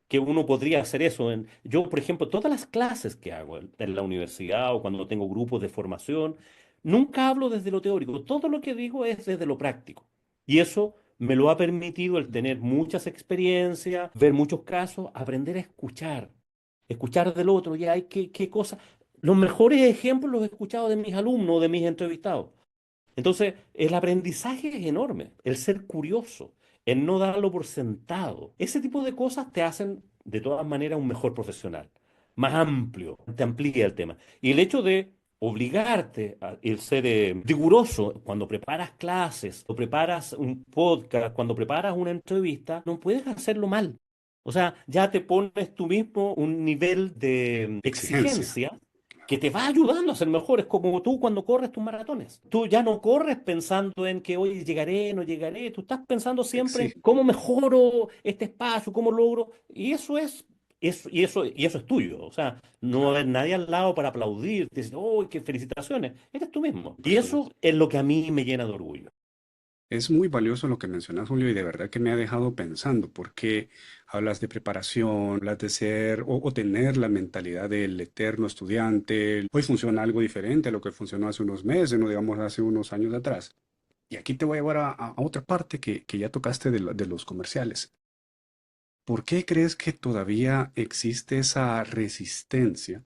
que uno podría hacer eso. Yo, por ejemplo, todas las clases que hago en la universidad o cuando tengo grupos de formación, nunca hablo desde lo teórico. Todo lo que digo es desde lo práctico. Y eso me lo ha permitido el tener muchas experiencias, ver muchos casos, aprender a escuchar. Escuchar del otro, ya hay qué cosa. Los mejores ejemplos los he escuchado de mis alumnos, de mis entrevistados. Entonces, el aprendizaje es enorme, el ser curioso, el no darlo por sentado. Ese tipo de cosas te hacen, de todas maneras, un mejor profesional, más amplio, te amplía el tema. Y el hecho de obligarte a el ser riguroso cuando preparas clases, o preparas un podcast, cuando preparas una entrevista, no puedes hacerlo mal. O sea, ya te pones tú mismo un nivel de Exigencia. exigencia que te va ayudando a ser mejor. Es como tú cuando corres tus maratones. Tú ya no corres pensando en que hoy llegaré, no llegaré. Tú estás pensando siempre en Exige. cómo mejoro este espacio, cómo logro. Y eso es tuyo. O sea, no va a Claro. haber nadie al lado para aplaudirte, decir, ¡oh, qué felicitaciones! Eres tú mismo. Y Personas. eso es lo que a mí me llena de orgullo. Es muy valioso lo que mencionas, Julio, y de verdad que me ha dejado pensando, porque hablas de preparación, hablas de ser o tener la mentalidad del eterno estudiante. Hoy funciona algo diferente a lo que funcionó hace unos meses, no digamos hace unos años atrás. Y aquí te voy a llevar a otra parte que ya tocaste de los comerciales. ¿Por qué crees que todavía existe esa resistencia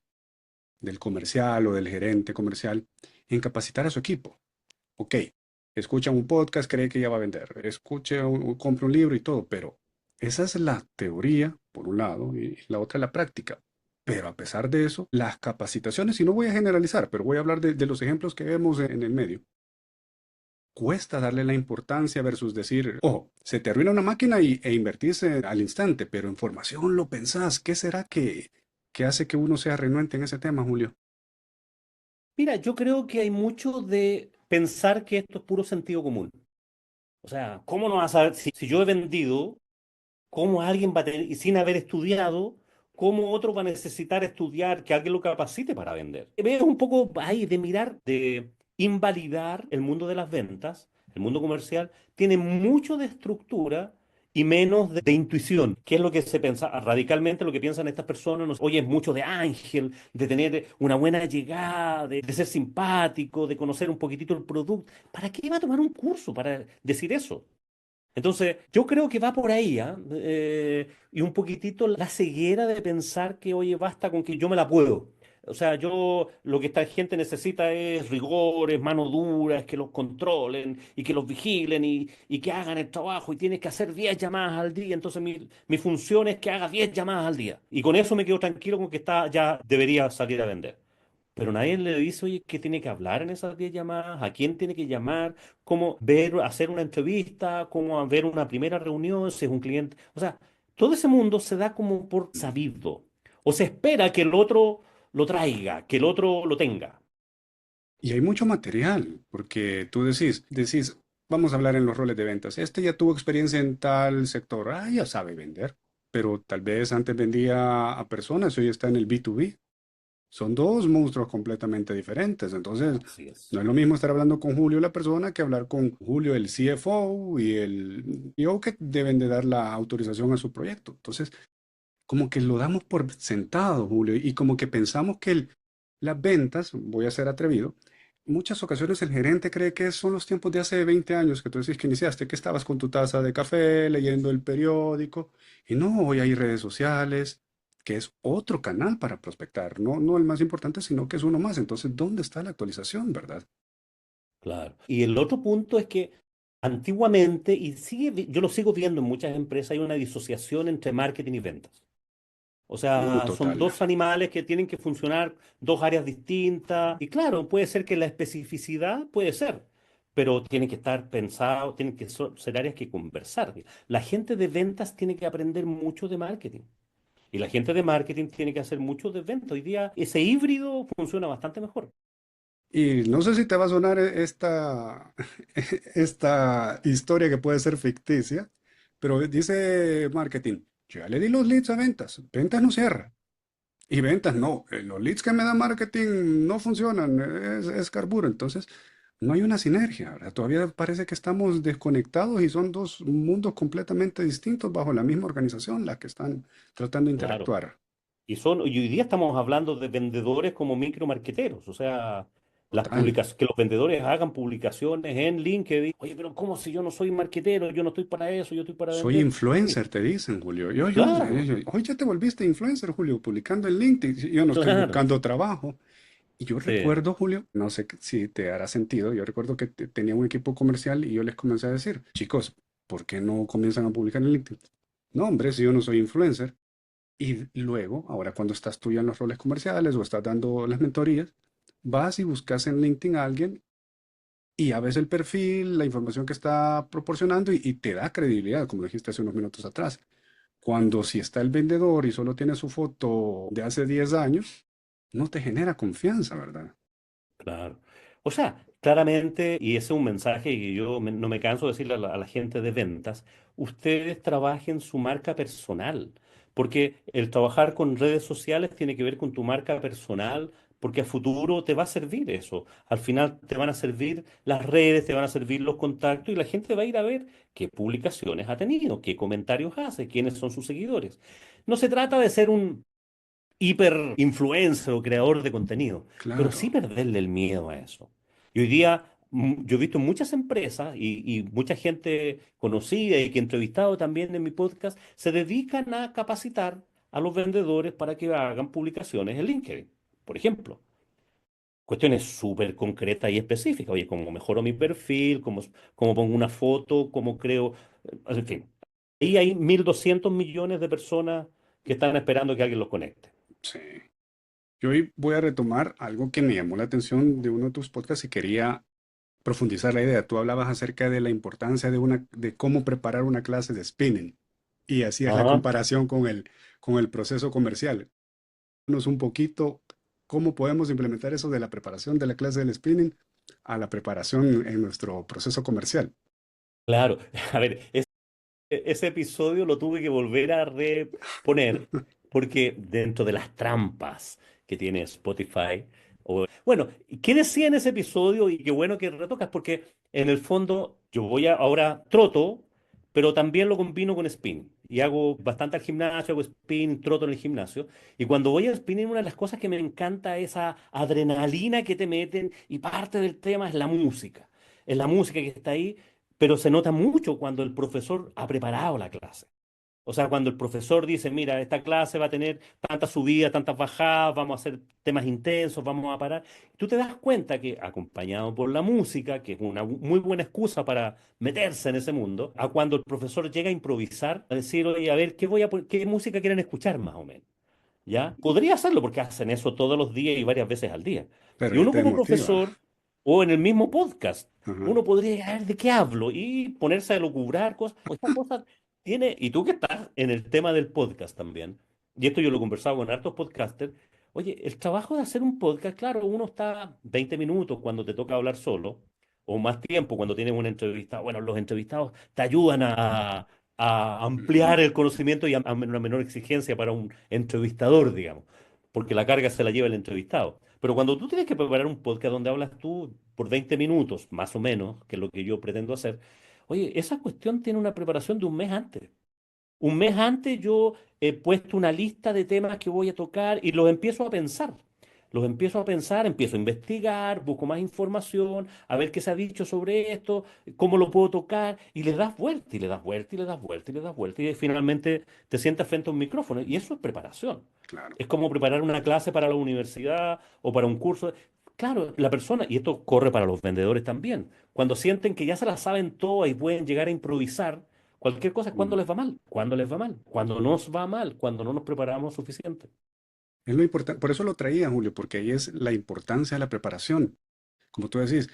del comercial o del gerente comercial en capacitar a su equipo? Ok, escucha un podcast, cree que ya va a vender, compra un libro y todo, pero esa es la teoría, por un lado, y la otra la práctica. Pero a pesar de eso, las capacitaciones, y no voy a generalizar, pero voy a hablar de los ejemplos que vemos en el medio, cuesta darle la importancia versus decir, ojo, se te arruina una máquina e invertirse al instante, pero en formación lo pensás, ¿qué será que hace que uno sea renuente en ese tema, Julio? Mira, yo creo que hay mucho de pensar que esto es puro sentido común. O sea, ¿cómo no vas a saber si yo he vendido? ¿Cómo alguien va a tener, y sin haber estudiado, cómo otro va a necesitar estudiar, que alguien lo capacite para vender? Es un poco ahí de mirar, de invalidar el mundo de las ventas, el mundo comercial, tiene mucho de estructura y menos de intuición, que es lo que se piensa, radicalmente lo que piensan estas personas. Oye, es mucho de ángel, de tener una buena llegada, de ser simpático, de conocer un poquitito el producto. ¿Para qué va a tomar un curso para decir eso? Entonces, yo creo que va por ahí, ¿ah? Y un poquitito la ceguera de pensar que, oye, basta con que yo me la puedo. O sea, yo lo que esta gente necesita es rigores, mano dura, es que los controlen y que los vigilen y que hagan el trabajo y tienes que hacer 10 llamadas al día. Entonces, mi función es que haga 10 llamadas al día. Y con eso me quedo tranquilo con que está, ya debería salir a vender. Pero nadie le dice, oye, qué tiene que hablar en esas 10 llamadas, a quién tiene que llamar, cómo ver, hacer una entrevista, cómo ver una primera reunión, si es un cliente. O sea, todo ese mundo se da como por sabido. O se espera que el otro lo traiga, que el otro lo tenga. Y hay mucho material, porque tú decís, vamos a hablar en los roles de ventas. Este ya tuvo experiencia en tal sector, ya sabe vender, pero tal vez antes vendía a personas, hoy está en el B2B. Son dos monstruos completamente diferentes. Entonces, Así es. no es lo mismo estar hablando con Julio, la persona, que hablar con Julio, el CFO y el CEO que deben de dar la autorización a su proyecto. Entonces, como que lo damos por sentado, Julio, y como que pensamos que las ventas, voy a ser atrevido, en muchas ocasiones el gerente cree que son los tiempos de hace 20 años que tú decís que iniciaste, que estabas con tu taza de café, leyendo el periódico, y no, hoy hay redes sociales, que es otro canal para prospectar, no el más importante, sino que es uno más. Entonces, ¿dónde está la actualización, verdad? Claro. Y el otro punto es que antiguamente, y sigue, yo lo sigo viendo en muchas empresas, hay una disociación entre marketing y ventas. O sea, son Total. dos animales que tienen que funcionar, dos áreas distintas. Y claro, puede ser que la especificidad puede ser, pero tiene que estar pensado, tienen que ser áreas que conversar. La gente de ventas tiene que aprender mucho de marketing. Y la gente de marketing tiene que hacer mucho de ventas. Hoy día ese híbrido funciona bastante mejor. Y no sé si te va a sonar esta historia que puede ser ficticia, pero dice marketing, yo ya le di los leads a ventas, ventas no cierra. Y ventas no, los leads que me da marketing no funcionan, es carburo. Entonces, no hay una sinergia, ¿verdad? Todavía parece que estamos desconectados y son dos mundos completamente distintos bajo la misma organización las que están tratando de Claro. interactuar. Y hoy día estamos hablando de vendedores como micromarqueteros, o sea, Total. que los vendedores hagan publicaciones en LinkedIn. Oye, pero ¿cómo si yo no soy marquetero? Yo no estoy para eso, yo estoy para Soy vender. Sí, influencer, te dicen, Julio. claro, Hoy ya te volviste influencer, Julio, publicando en LinkedIn. Yo no estoy claro. buscando trabajo. Y yo Sí, recuerdo, Julio, no sé si te hará sentido, yo recuerdo que tenía un equipo comercial y yo les comencé a decir, chicos, ¿por qué no comienzan a publicar en LinkedIn? No, hombre, si yo no soy influencer. Y luego, ahora cuando estás tú ya en los roles comerciales o estás dando las mentorías, vas y buscas en LinkedIn a alguien y ya ves el perfil, la información que está proporcionando y te da credibilidad, como dijiste hace unos minutos atrás. Cuando si está el vendedor y solo tiene su foto de hace 10 años, no te genera confianza, ¿verdad? claro. O sea, claramente, y ese es un mensaje que yo no me canso de decirle a a la gente de ventas, ustedes trabajen su marca personal, porque el trabajar con redes sociales tiene que ver con tu marca personal, porque a futuro te va a servir eso. Al final te van a servir las redes, te van a servir los contactos y la gente va a ir a ver qué publicaciones ha tenido, qué comentarios hace, quiénes son sus seguidores. No se trata de ser un hiper influencer o creador de contenido, pero sí Claro, perderle el miedo a eso. Y hoy día yo he visto muchas empresas y mucha gente conocida y que he entrevistado también en mi podcast se dedican a capacitar a los vendedores para que hagan publicaciones en LinkedIn, por ejemplo. Cuestiones súper concretas y específicas. Oye, cómo mejoro mi perfil, cómo pongo una foto, cómo creo, en fin. Ahí hay 1.200 millones de personas que están esperando que alguien los conecte. sí. Yo hoy voy a retomar algo que me llamó la atención de uno de tus podcasts y quería profundizar la idea. Tú hablabas acerca de la importancia de cómo preparar una clase de spinning y hacías la Ajá. comparación con el proceso comercial. Nos un poquito cómo podemos implementar eso de la preparación de la clase del spinning a la preparación en nuestro proceso comercial. Claro, a ver, ese episodio lo tuve que volver a reponer porque dentro de las trampas que tiene Spotify, bueno, ¿qué decía en ese episodio? Y qué bueno que retocas porque en el fondo yo ahora troto, pero también lo combino con spin y hago bastante al gimnasio, hago spin, troto en el gimnasio y cuando voy al spinning una de las cosas que me encanta es esa adrenalina que te meten y parte del tema es la música que está ahí, pero se nota mucho cuando el profesor ha preparado la clase. O sea, cuando el profesor dice, mira, esta clase va a tener tantas subidas, tantas bajadas, vamos a hacer temas intensos, vamos a parar. Tú te das cuenta que, acompañado por la música, que es una muy buena excusa para meterse en ese mundo, a cuando el profesor llega a improvisar, a decir, oye, a ver, ¿qué música quieren escuchar más o menos? ¿Ya? Podría hacerlo porque hacen eso todos los días y varias veces al día. Pero Y ya uno te como motiva. profesor, o en el mismo podcast, Ajá. uno podría ver de qué hablo y ponerse a locubrar cosas. O esta cosa tiene, y tú que estás en el tema del podcast también, y esto yo lo he conversado con hartos podcasters, oye, el trabajo de hacer un podcast, claro, uno está 20 minutos cuando te toca hablar solo, o más tiempo cuando tienes una entrevista. Bueno, los entrevistados te ayudan a ampliar el conocimiento y a una menor exigencia para un entrevistador, digamos, porque la carga se la lleva el entrevistado. Pero cuando tú tienes que preparar un podcast donde hablas tú por 20 minutos, más o menos, que es lo que yo pretendo hacer, oye, esa cuestión tiene una preparación de un mes antes. Un mes antes yo he puesto una lista de temas que voy a tocar y los empiezo a pensar. Los empiezo a pensar, empiezo a investigar, busco más información, a ver qué se ha dicho sobre esto, cómo lo puedo tocar, y le das vuelta, y le das vuelta, y le das vuelta, y le das vuelta, y finalmente te sientas frente a un micrófono. Y eso es preparación. Claro. Es como preparar una clase para la universidad o para un curso. Claro, la persona, y esto corre para los vendedores también, cuando sienten que ya se la saben todo y pueden llegar a improvisar, cualquier cosa es cuando Mm. les va mal, cuando les va mal, cuando nos va mal, cuando no nos preparamos suficiente. Es lo importante, por eso lo traía, Julio, porque ahí es la importancia de la preparación. Como tú decís,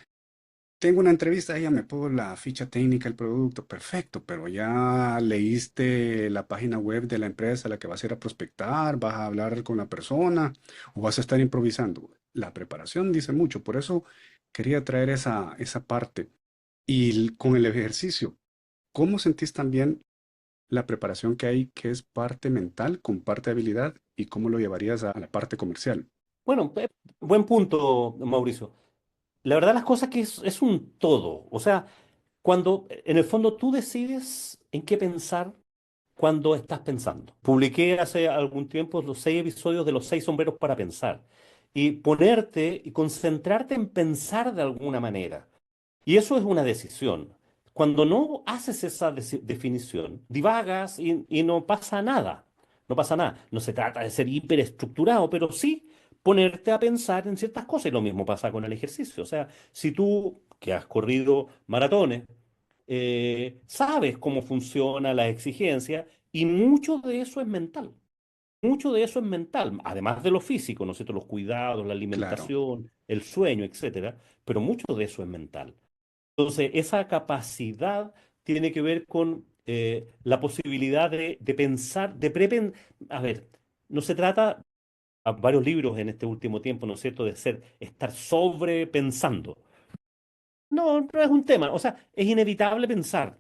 tengo una entrevista, ya me pongo la ficha técnica del producto, perfecto, pero ya leíste la página web de la empresa a la que vas a ir a prospectar, vas a hablar con la persona o vas a estar improvisando. La preparación dice mucho, por eso quería traer esa parte. Y con el ejercicio, ¿cómo sentís también la preparación que hay, que es parte mental con parte de habilidad y cómo lo llevarías a la parte comercial? Bueno, buen punto, Mauricio. La verdad las cosas que es un todo. O sea, cuando en el fondo tú decides en qué pensar cuando estás pensando. Publiqué hace algún tiempo los 6 episodios de los 6 sombreros para pensar. Y ponerte y concentrarte en pensar de alguna manera. Y eso es una decisión. Cuando no haces esa definición, divagas y no pasa nada. No pasa nada. No se trata de ser hiperestructurado, pero sí ponerte a pensar en ciertas cosas. Y lo mismo pasa con el ejercicio. O sea, si tú, que has corrido maratones, sabes cómo funciona la exigencia y mucho de eso es mental. Mucho de eso es mental, además de lo físico, ¿no es cierto? Los cuidados, la Claro. alimentación, el sueño, etcétera, pero mucho de eso es mental. Entonces, esa capacidad tiene que ver con la posibilidad de pensar, a ver, no se trata, a varios libros en este último tiempo, ¿no es cierto?, de estar sobrepensando. No, no es un tema, o sea, es inevitable pensar.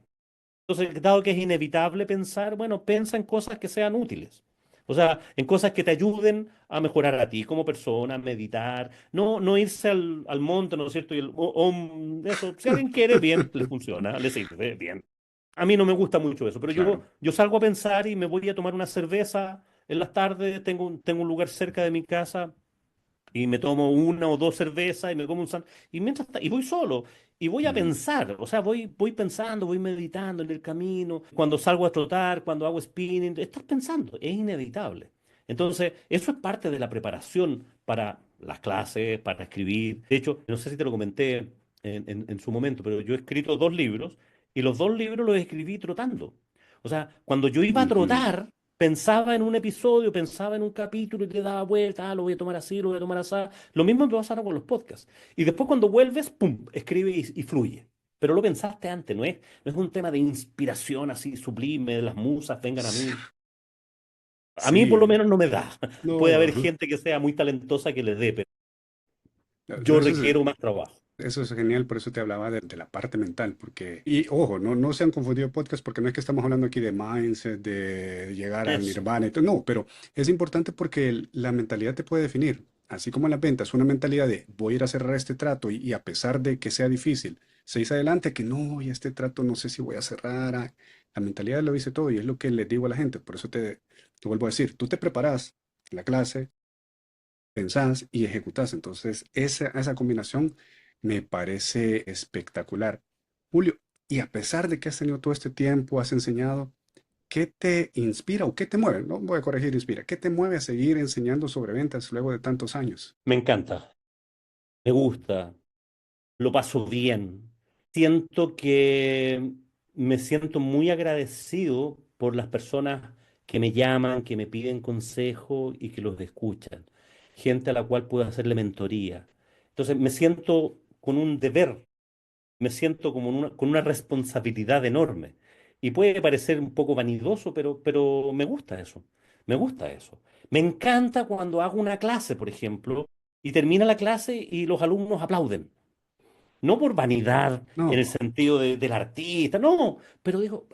Entonces, dado que es inevitable pensar, bueno, piensa en cosas que sean útiles. O sea, en cosas que te ayuden a mejorar a ti como persona, a meditar, no irse al monte, ¿no es cierto? Eso, si alguien quiere, bien, le funciona, le sirve, bien. A mí no me gusta mucho eso, pero yo, Claro. yo salgo a pensar y me voy a tomar una cerveza en las tardes, tengo un lugar cerca de mi casa y me tomo una o dos cervezas y me como y y voy solo y voy a Mm, pensar, o sea, voy pensando, voy meditando en el camino, cuando salgo a trotar, cuando hago spinning, estás pensando, es inevitable. Entonces, eso es parte de la preparación para las clases, para escribir. De hecho, no sé si te lo comenté en su momento, pero yo he escrito dos libros y los dos libros los escribí trotando. O sea, cuando yo iba a ujú. trotar, pensaba en un episodio, pensaba en un capítulo y le daba vuelta, lo voy a tomar así, lo voy a tomar así. Lo mismo me pasa ahora con los podcasts. Y después cuando vuelves, ¡pum!, escribe y fluye. Pero lo pensaste antes, no es un tema de inspiración así sublime, de las musas vengan a mí. A mí por lo Sí, menos no me da. Puede no, haber gente que sea muy talentosa que les dé, pero no, yo requiero más trabajo. eso es genial, por eso te hablaba de la parte mental, porque, y ojo, no se han confundido podcast, porque no es que estamos hablando aquí de mindset, de llegar al Eso. nirvana y todo, no, pero es importante porque la mentalidad te puede definir, así como en las ventas, una mentalidad de voy a ir a cerrar este trato y a pesar de que sea difícil, seguís adelante, que no, y este trato no sé si voy a cerrar, la mentalidad lo dice todo y es lo que les digo a la gente, por eso te vuelvo a decir, tú te preparas en la clase, pensás y ejecutás. Entonces, esa combinación me parece espectacular. Julio, y a pesar de que has tenido todo este tiempo, has enseñado, ¿qué te inspira o qué te mueve? No voy a corregir, inspira. ¿Qué te mueve a seguir enseñando sobre ventas luego de tantos años? Me encanta, me gusta, lo paso bien. Siento que me siento muy agradecido por las personas que me llaman, que me piden consejo y que los escuchan. Gente a la cual puedo hacerle mentoría. Entonces me siento con un deber, me siento como con una responsabilidad enorme. Y puede parecer un poco vanidoso, pero me gusta eso. Me gusta eso. Me encanta cuando hago una clase, por ejemplo, y termina la clase y los alumnos aplauden. No por vanidad en el No, sentido del artista, no, pero digo,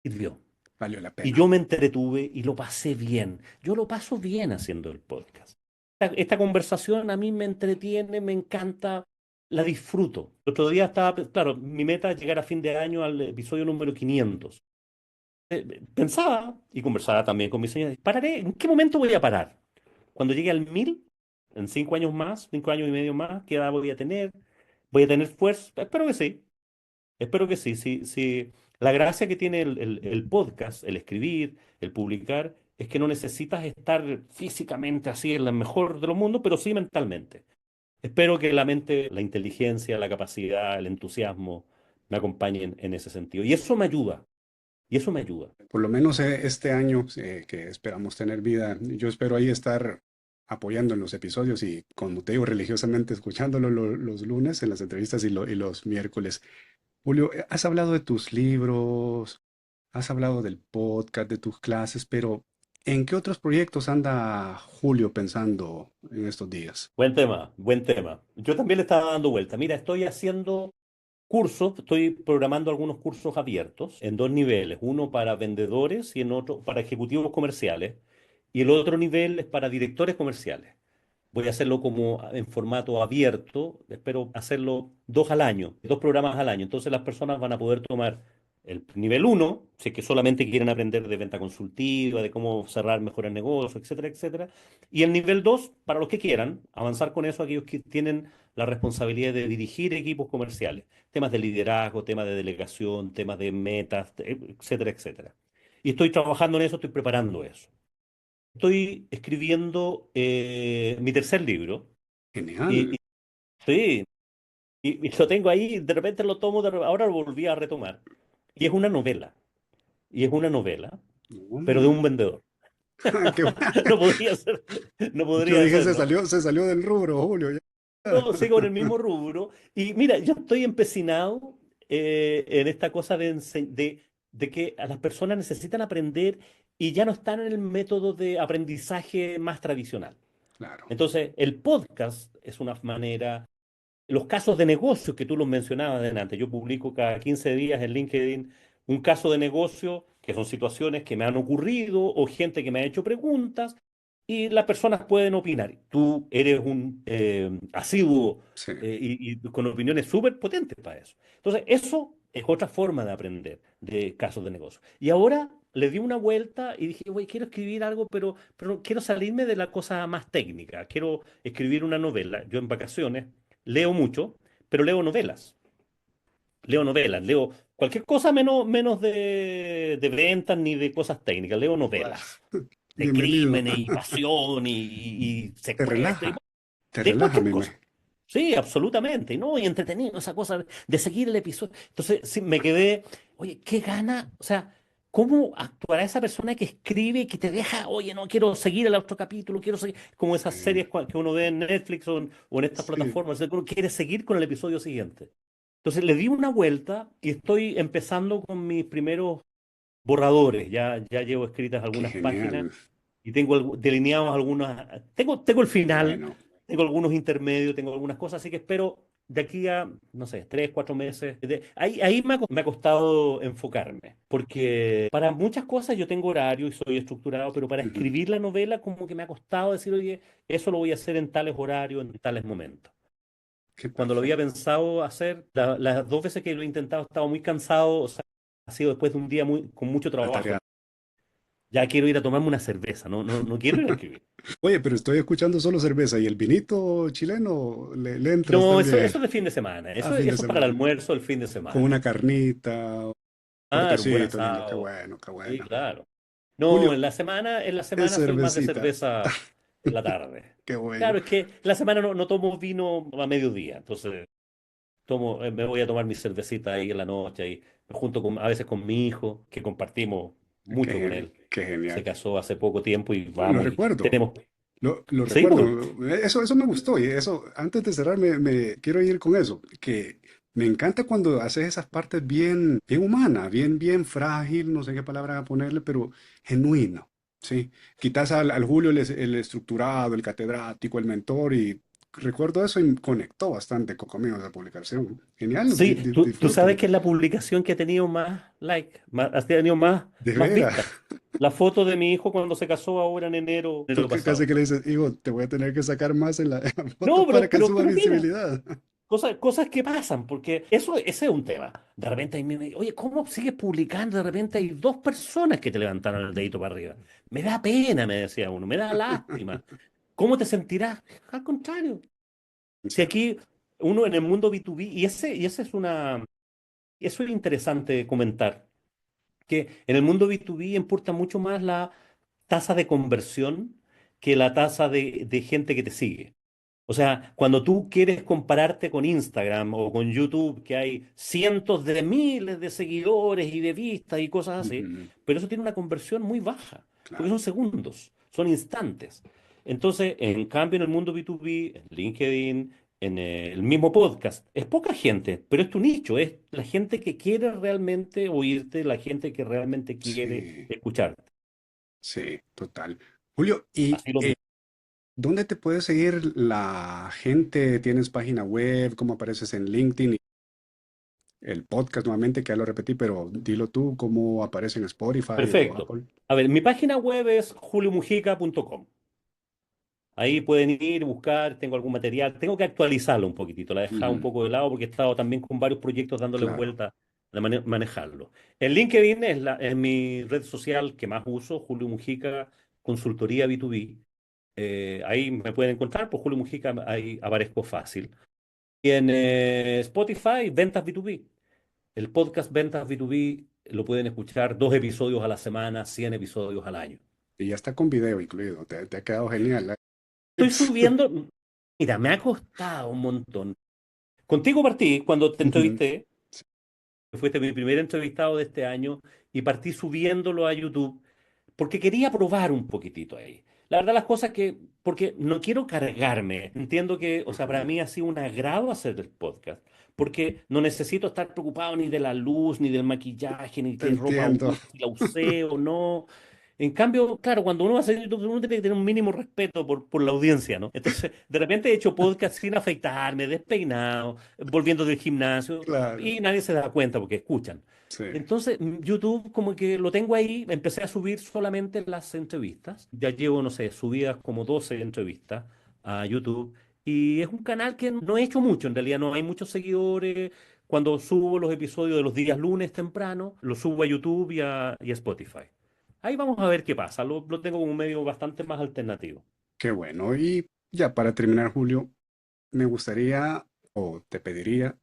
sirvió. valió la Y pena. yo me entretuve y lo pasé bien. Yo lo paso bien haciendo el podcast. Esta conversación a mí me entretiene, me encanta, la disfruto. El otro día estaba, claro, mi meta es llegar a fin de año al episodio número 500. Pensaba y conversaba también con mi señora, ¿pararé? ¿En qué momento voy a parar? Cuando llegue al 1000, en 5 años más, 5 años y medio más, ¿qué edad voy a tener? ¿Voy a tener fuerza? Espero que sí. Espero que sí, sí, sí. La gracia que tiene el podcast, el escribir, el publicar, es que no necesitas estar físicamente así en la mejor de los mundos, pero sí mentalmente. Espero que la mente, la inteligencia, la capacidad, el entusiasmo me acompañen en ese sentido. Y eso me ayuda, y eso me ayuda. Por lo menos este año que esperamos tener vida, yo espero ahí estar apoyando en los episodios y, como te digo, religiosamente escuchándolo los lunes en las entrevistas y los miércoles. Julio, has hablado de tus libros, has hablado del podcast, de tus clases, pero ¿en qué otros proyectos anda Julio pensando en estos días? Buen tema, buen tema. Yo también le estaba dando vuelta. Mira, estoy haciendo cursos, estoy programando algunos cursos abiertos en dos niveles, uno para vendedores y en otro para ejecutivos comerciales, y el otro nivel es para directores comerciales. Voy a hacerlo como en formato abierto, espero hacerlo dos al año, dos programas al año. Entonces las personas van a poder tomar el nivel uno, si es que solamente quieren aprender de venta consultiva, de cómo cerrar mejores negocios, etcétera, etcétera. Y el nivel 2 para los que quieran avanzar con eso, aquellos que tienen la responsabilidad de dirigir equipos comerciales, temas de liderazgo, temas de delegación, temas de metas, etcétera, etcétera. Y estoy trabajando en eso, estoy preparando eso. Estoy escribiendo mi tercer libro y Genial. sí, y lo tengo ahí, de repente lo tomo, ahora lo volví a retomar. Y es una novela, y es una novela, pero de No. un vendedor. Qué No podría ser, no yo podría dije, ser, ¿no? se salió del rubro, Julio. Ya. No, sigo en el mismo rubro. Y mira, yo estoy empecinado en esta cosa de que a las personas necesitan aprender y ya no están en el método de aprendizaje más tradicional. Claro. Entonces, el podcast es una manera. Los casos de negocio que tú los mencionabas delante, yo publico cada 15 días en LinkedIn un caso de negocio que son situaciones que me han ocurrido o gente que me ha hecho preguntas y las personas pueden opinar. Tú eres un asiduo Sí, y con opiniones súper potentes para eso. Entonces, eso es otra forma de aprender de casos de negocio. Y ahora le di una vuelta y dije, güey, quiero escribir algo, pero quiero salirme de la cosa más técnica. Quiero escribir una novela. Yo en vacaciones leo mucho, pero leo cualquier cosa menos de ventas ni de cosas técnicas, leo igual. novelas de Bienvenido. crímenes y pasión y Te secuestro, relaja, te de relaja, cualquier mime. cosa. Sí, absolutamente, ¿no? Y entretenido esa cosa de seguir el episodio. Entonces, sí, me quedé, oye, qué gana, o sea, ¿cómo actuará esa persona que escribe y que te deja, oye, no quiero seguir el otro capítulo, quiero seguir, como esas series que uno ve en Netflix o en estas Sí, plataformas, que uno quiere seguir con el episodio siguiente? Entonces le di una vuelta y estoy empezando con mis primeros borradores. Ya llevo escritas qué algunas páginas genial. y tengo delineados algunas. Tengo el final, Bueno, tengo algunos intermedios, tengo algunas cosas, así que espero de aquí a, no sé, 3, 4 meses. Ahí me ha costado enfocarme, porque para muchas cosas yo tengo horario y soy estructurado, pero para ujú, escribir la novela como que me ha costado decir, oye, eso lo voy a hacer en tales horarios, en tales momentos. qué Cuando lo había perfecto. pensado hacer, las 2 veces que lo he intentado estaba muy cansado, o sea, ha sido después de un día con mucho trabajo. Atareado. Ya quiero ir a tomarme una cerveza, no quiero ir a escribir. Oye, pero estoy escuchando solo cerveza y el vinito chileno le entras No, eso, también eso es de fin de semana, a eso, fin de eso para el semana. almuerzo el fin de Con semana. una carnita, Claro, un buen cortecito, niño. Qué asado, bueno, qué sí, bueno. claro. No, Julio, en la es semana soy más de cervecita. cerveza en la tarde. Qué bueno. Claro, es que en la semana no tomo vino a mediodía, entonces me voy a tomar mi cervecita ahí en la noche, ahí me junto a veces con mi hijo, que compartimos mucho con él. Qué Se genial. casó hace poco tiempo y Lo vamos y recuerdo. tenemos. Lo Sí, pues. recuerdo. Eso me gustó. Y eso, antes de cerrar, me quiero ir con eso. Que me encanta cuando haces esas partes bien, bien humanas, bien frágil, no sé qué palabra ponerle, pero genuino. Sí. Quitas al Julio el estructurado, el catedrático, el mentor, y recuerdo eso y conectó bastante conmigo esa publicación. Genial, Sí, tú sabes disfruto. que es la publicación que ha tenido más like, ha tenido De más veras. vistas. La foto de mi hijo cuando se casó ahora en enero Casi pasado. que le dices, hijo, te voy a tener que sacar más en la, en la No, foto para que suba mira, visibilidad. cosas que pasan, porque ese es un tema. De repente, oye, ¿cómo sigues publicando? De repente hay 2 personas que te levantaron el dedito para arriba. Me da pena, me decía uno, me da lástima. ¿Cómo te sentirás? Al contrario. Si Sincero. aquí uno en el mundo B2B, y ese eso es interesante comentar, que en el mundo B2B importa mucho más la tasa de conversión que la tasa de gente que te sigue. O sea, cuando tú quieres compararte con Instagram o con YouTube, que hay cientos de miles de seguidores y de vistas y cosas así, Ujú, pero eso tiene una conversión muy baja, porque claro. son segundos, son instantes. Entonces, en cambio, en el mundo B2B, en LinkedIn, en el mismo podcast, es poca gente, pero es tu nicho, es la gente que quiere realmente oírte, la gente que realmente quiere Sí, escucharte. sí, total. Julio, ¿y Así lo mismo. dónde te puede seguir la gente? ¿Tienes página web? ¿Cómo apareces en LinkedIn? Y el podcast nuevamente, que ya lo repetí, pero dilo tú, ¿cómo aparece en Spotify o Perfecto. Apple? A ver, mi página web es juliomujica.com. Ahí pueden ir, buscar, tengo algún material. Tengo que actualizarlo un poquitito, la he dejado un Ujú, poco de lado porque he estado también con varios proyectos dándole claro. vuelta de manejarlo. En LinkedIn es mi red social que más uso, Julio Mujica, consultoría B2B. Ahí me pueden encontrar, por Julio Mujica ahí aparezco fácil. Y en Spotify, Ventas B2B. El podcast Ventas B2B lo pueden escuchar 2 episodios a la semana, 100 episodios al año. Y ya está con video incluido, te ha quedado genial. Estoy subiendo, mira, me ha costado un montón. Contigo partí cuando te Ujú, entrevisté, fuiste mi primer entrevistado de este año y partí subiéndolo a YouTube porque quería probar un poquitito ahí. La verdad, las cosas porque no quiero cargarme. Entiendo que, o sea, para ujú. mí ha sido un agrado hacer el podcast, porque no necesito estar preocupado ni de la luz, ni del maquillaje, ni Te qué ropa entiendo. uso, si la usé o no. En cambio, claro, cuando uno va a hacer YouTube, uno tiene que tener un mínimo respeto por la audiencia, ¿no? Entonces, de repente he hecho podcast sin afeitarme, despeinado, volviendo del gimnasio, Claro, y nadie se da cuenta porque escuchan. sí. Entonces, YouTube como que lo tengo ahí, empecé a subir solamente las entrevistas. Ya llevo, no sé, subidas como 12 entrevistas a YouTube. Y es un canal que no he hecho mucho, en realidad no hay muchos seguidores. Cuando subo los episodios de los días lunes temprano, los subo a YouTube y a Spotify. Ahí vamos a ver qué pasa. Lo tengo como un medio bastante más alternativo. Qué bueno. Y ya para terminar, Julio, me gustaría o te pediría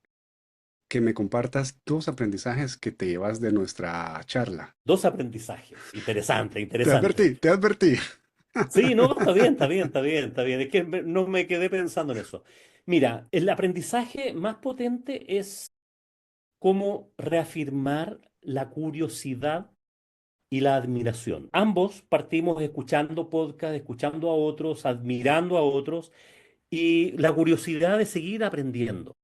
que me compartas dos aprendizajes que te llevas de nuestra charla. Dos aprendizajes. Interesante, Te interesante. advertí, te advertí. Sí, no, está bien, está bien, está bien, está bien. Es que no me quedé pensando en eso. Mira, el aprendizaje más potente es cómo reafirmar la curiosidad y la admiración. Ambos partimos escuchando podcast, escuchando a otros, admirando a otros y la curiosidad de seguir aprendiendo.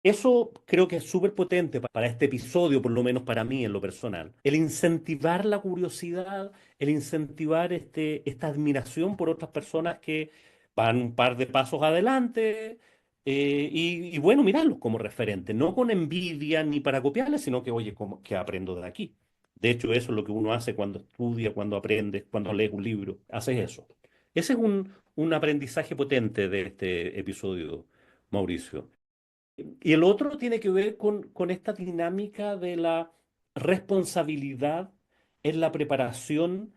Eso creo que es súper potente para este episodio, por lo menos para mí en lo personal. El incentivar la curiosidad, el incentivar esta admiración por otras personas que van un par de pasos adelante y bueno, mirarlos como referente, no con envidia ni para copiarles, sino que, oye, ¿qué aprendo de aquí? De hecho, eso es lo que uno hace cuando estudia, cuando aprendes, cuando lees un libro. Haces eso. Ese es un aprendizaje potente de este episodio, Mauricio. Y el otro tiene que ver con esta dinámica de la responsabilidad en la preparación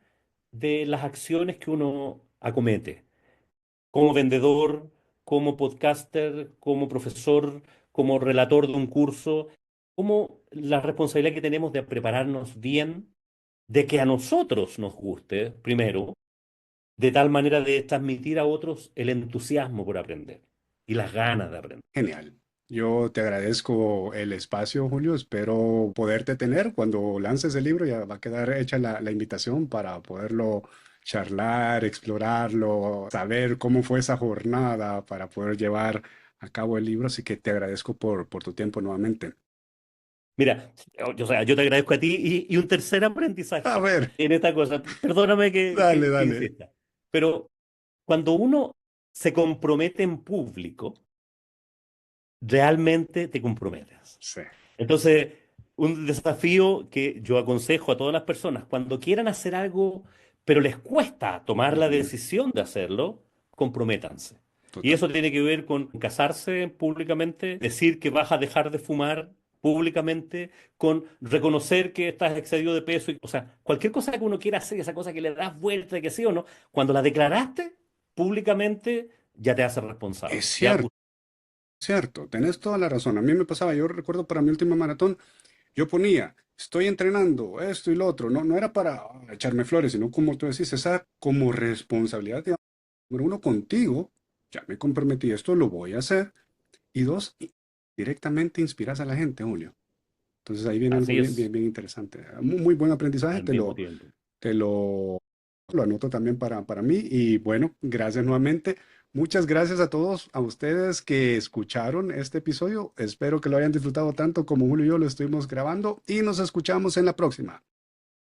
de las acciones que uno acomete, como vendedor, como podcaster, como profesor, como relator de un curso, como la responsabilidad que tenemos de prepararnos bien, de que a nosotros nos guste, primero, de tal manera de transmitir a otros el entusiasmo por aprender y las ganas de aprender. Genial. Yo te agradezco el espacio, Julio. Espero poderte tener cuando lances el libro. Ya va a quedar hecha la invitación para poderlo charlar, explorarlo, saber cómo fue esa jornada para poder llevar a cabo el libro. Así que te agradezco por tu tiempo nuevamente. Mira, o sea, yo te agradezco a ti y un tercer A aprendizaje ver, en esta cosa. Perdóname dale, que dale. insista, pero cuando uno se compromete en público, realmente te comprometes. Sí. Entonces, un desafío que yo aconsejo a todas las personas, cuando quieran hacer algo, pero les cuesta tomar la Ujú. decisión de hacerlo, comprométanse. Y Total. eso tiene que ver con casarse públicamente, decir que vas a dejar de fumar públicamente, con reconocer que estás excedido de peso, o sea, cualquier cosa que uno quiera hacer, esa cosa que le das vuelta, que sí o no, cuando la declaraste públicamente, ya te haces Es responsable. Ya cierto, cierto. Tenés toda la razón. A mí me pasaba, yo recuerdo para mi última maratón. Yo ponía, estoy entrenando esto y lo otro. No, no era para echarme flores, sino como tú decís, esa como responsabilidad, digamos, número uno, contigo, ya me comprometí, esto lo voy a hacer. Y dos, directamente inspiras a la gente, Julio. Entonces ahí viene algo así bien, es, bien, bien interesante. Muy, muy buen aprendizaje, al mismo tiempo. te lo anoto también para mí. Y bueno, gracias nuevamente. Muchas gracias a todos, a ustedes que escucharon este episodio. Espero que lo hayan disfrutado tanto como Julio y yo lo estuvimos grabando y nos escuchamos en la próxima.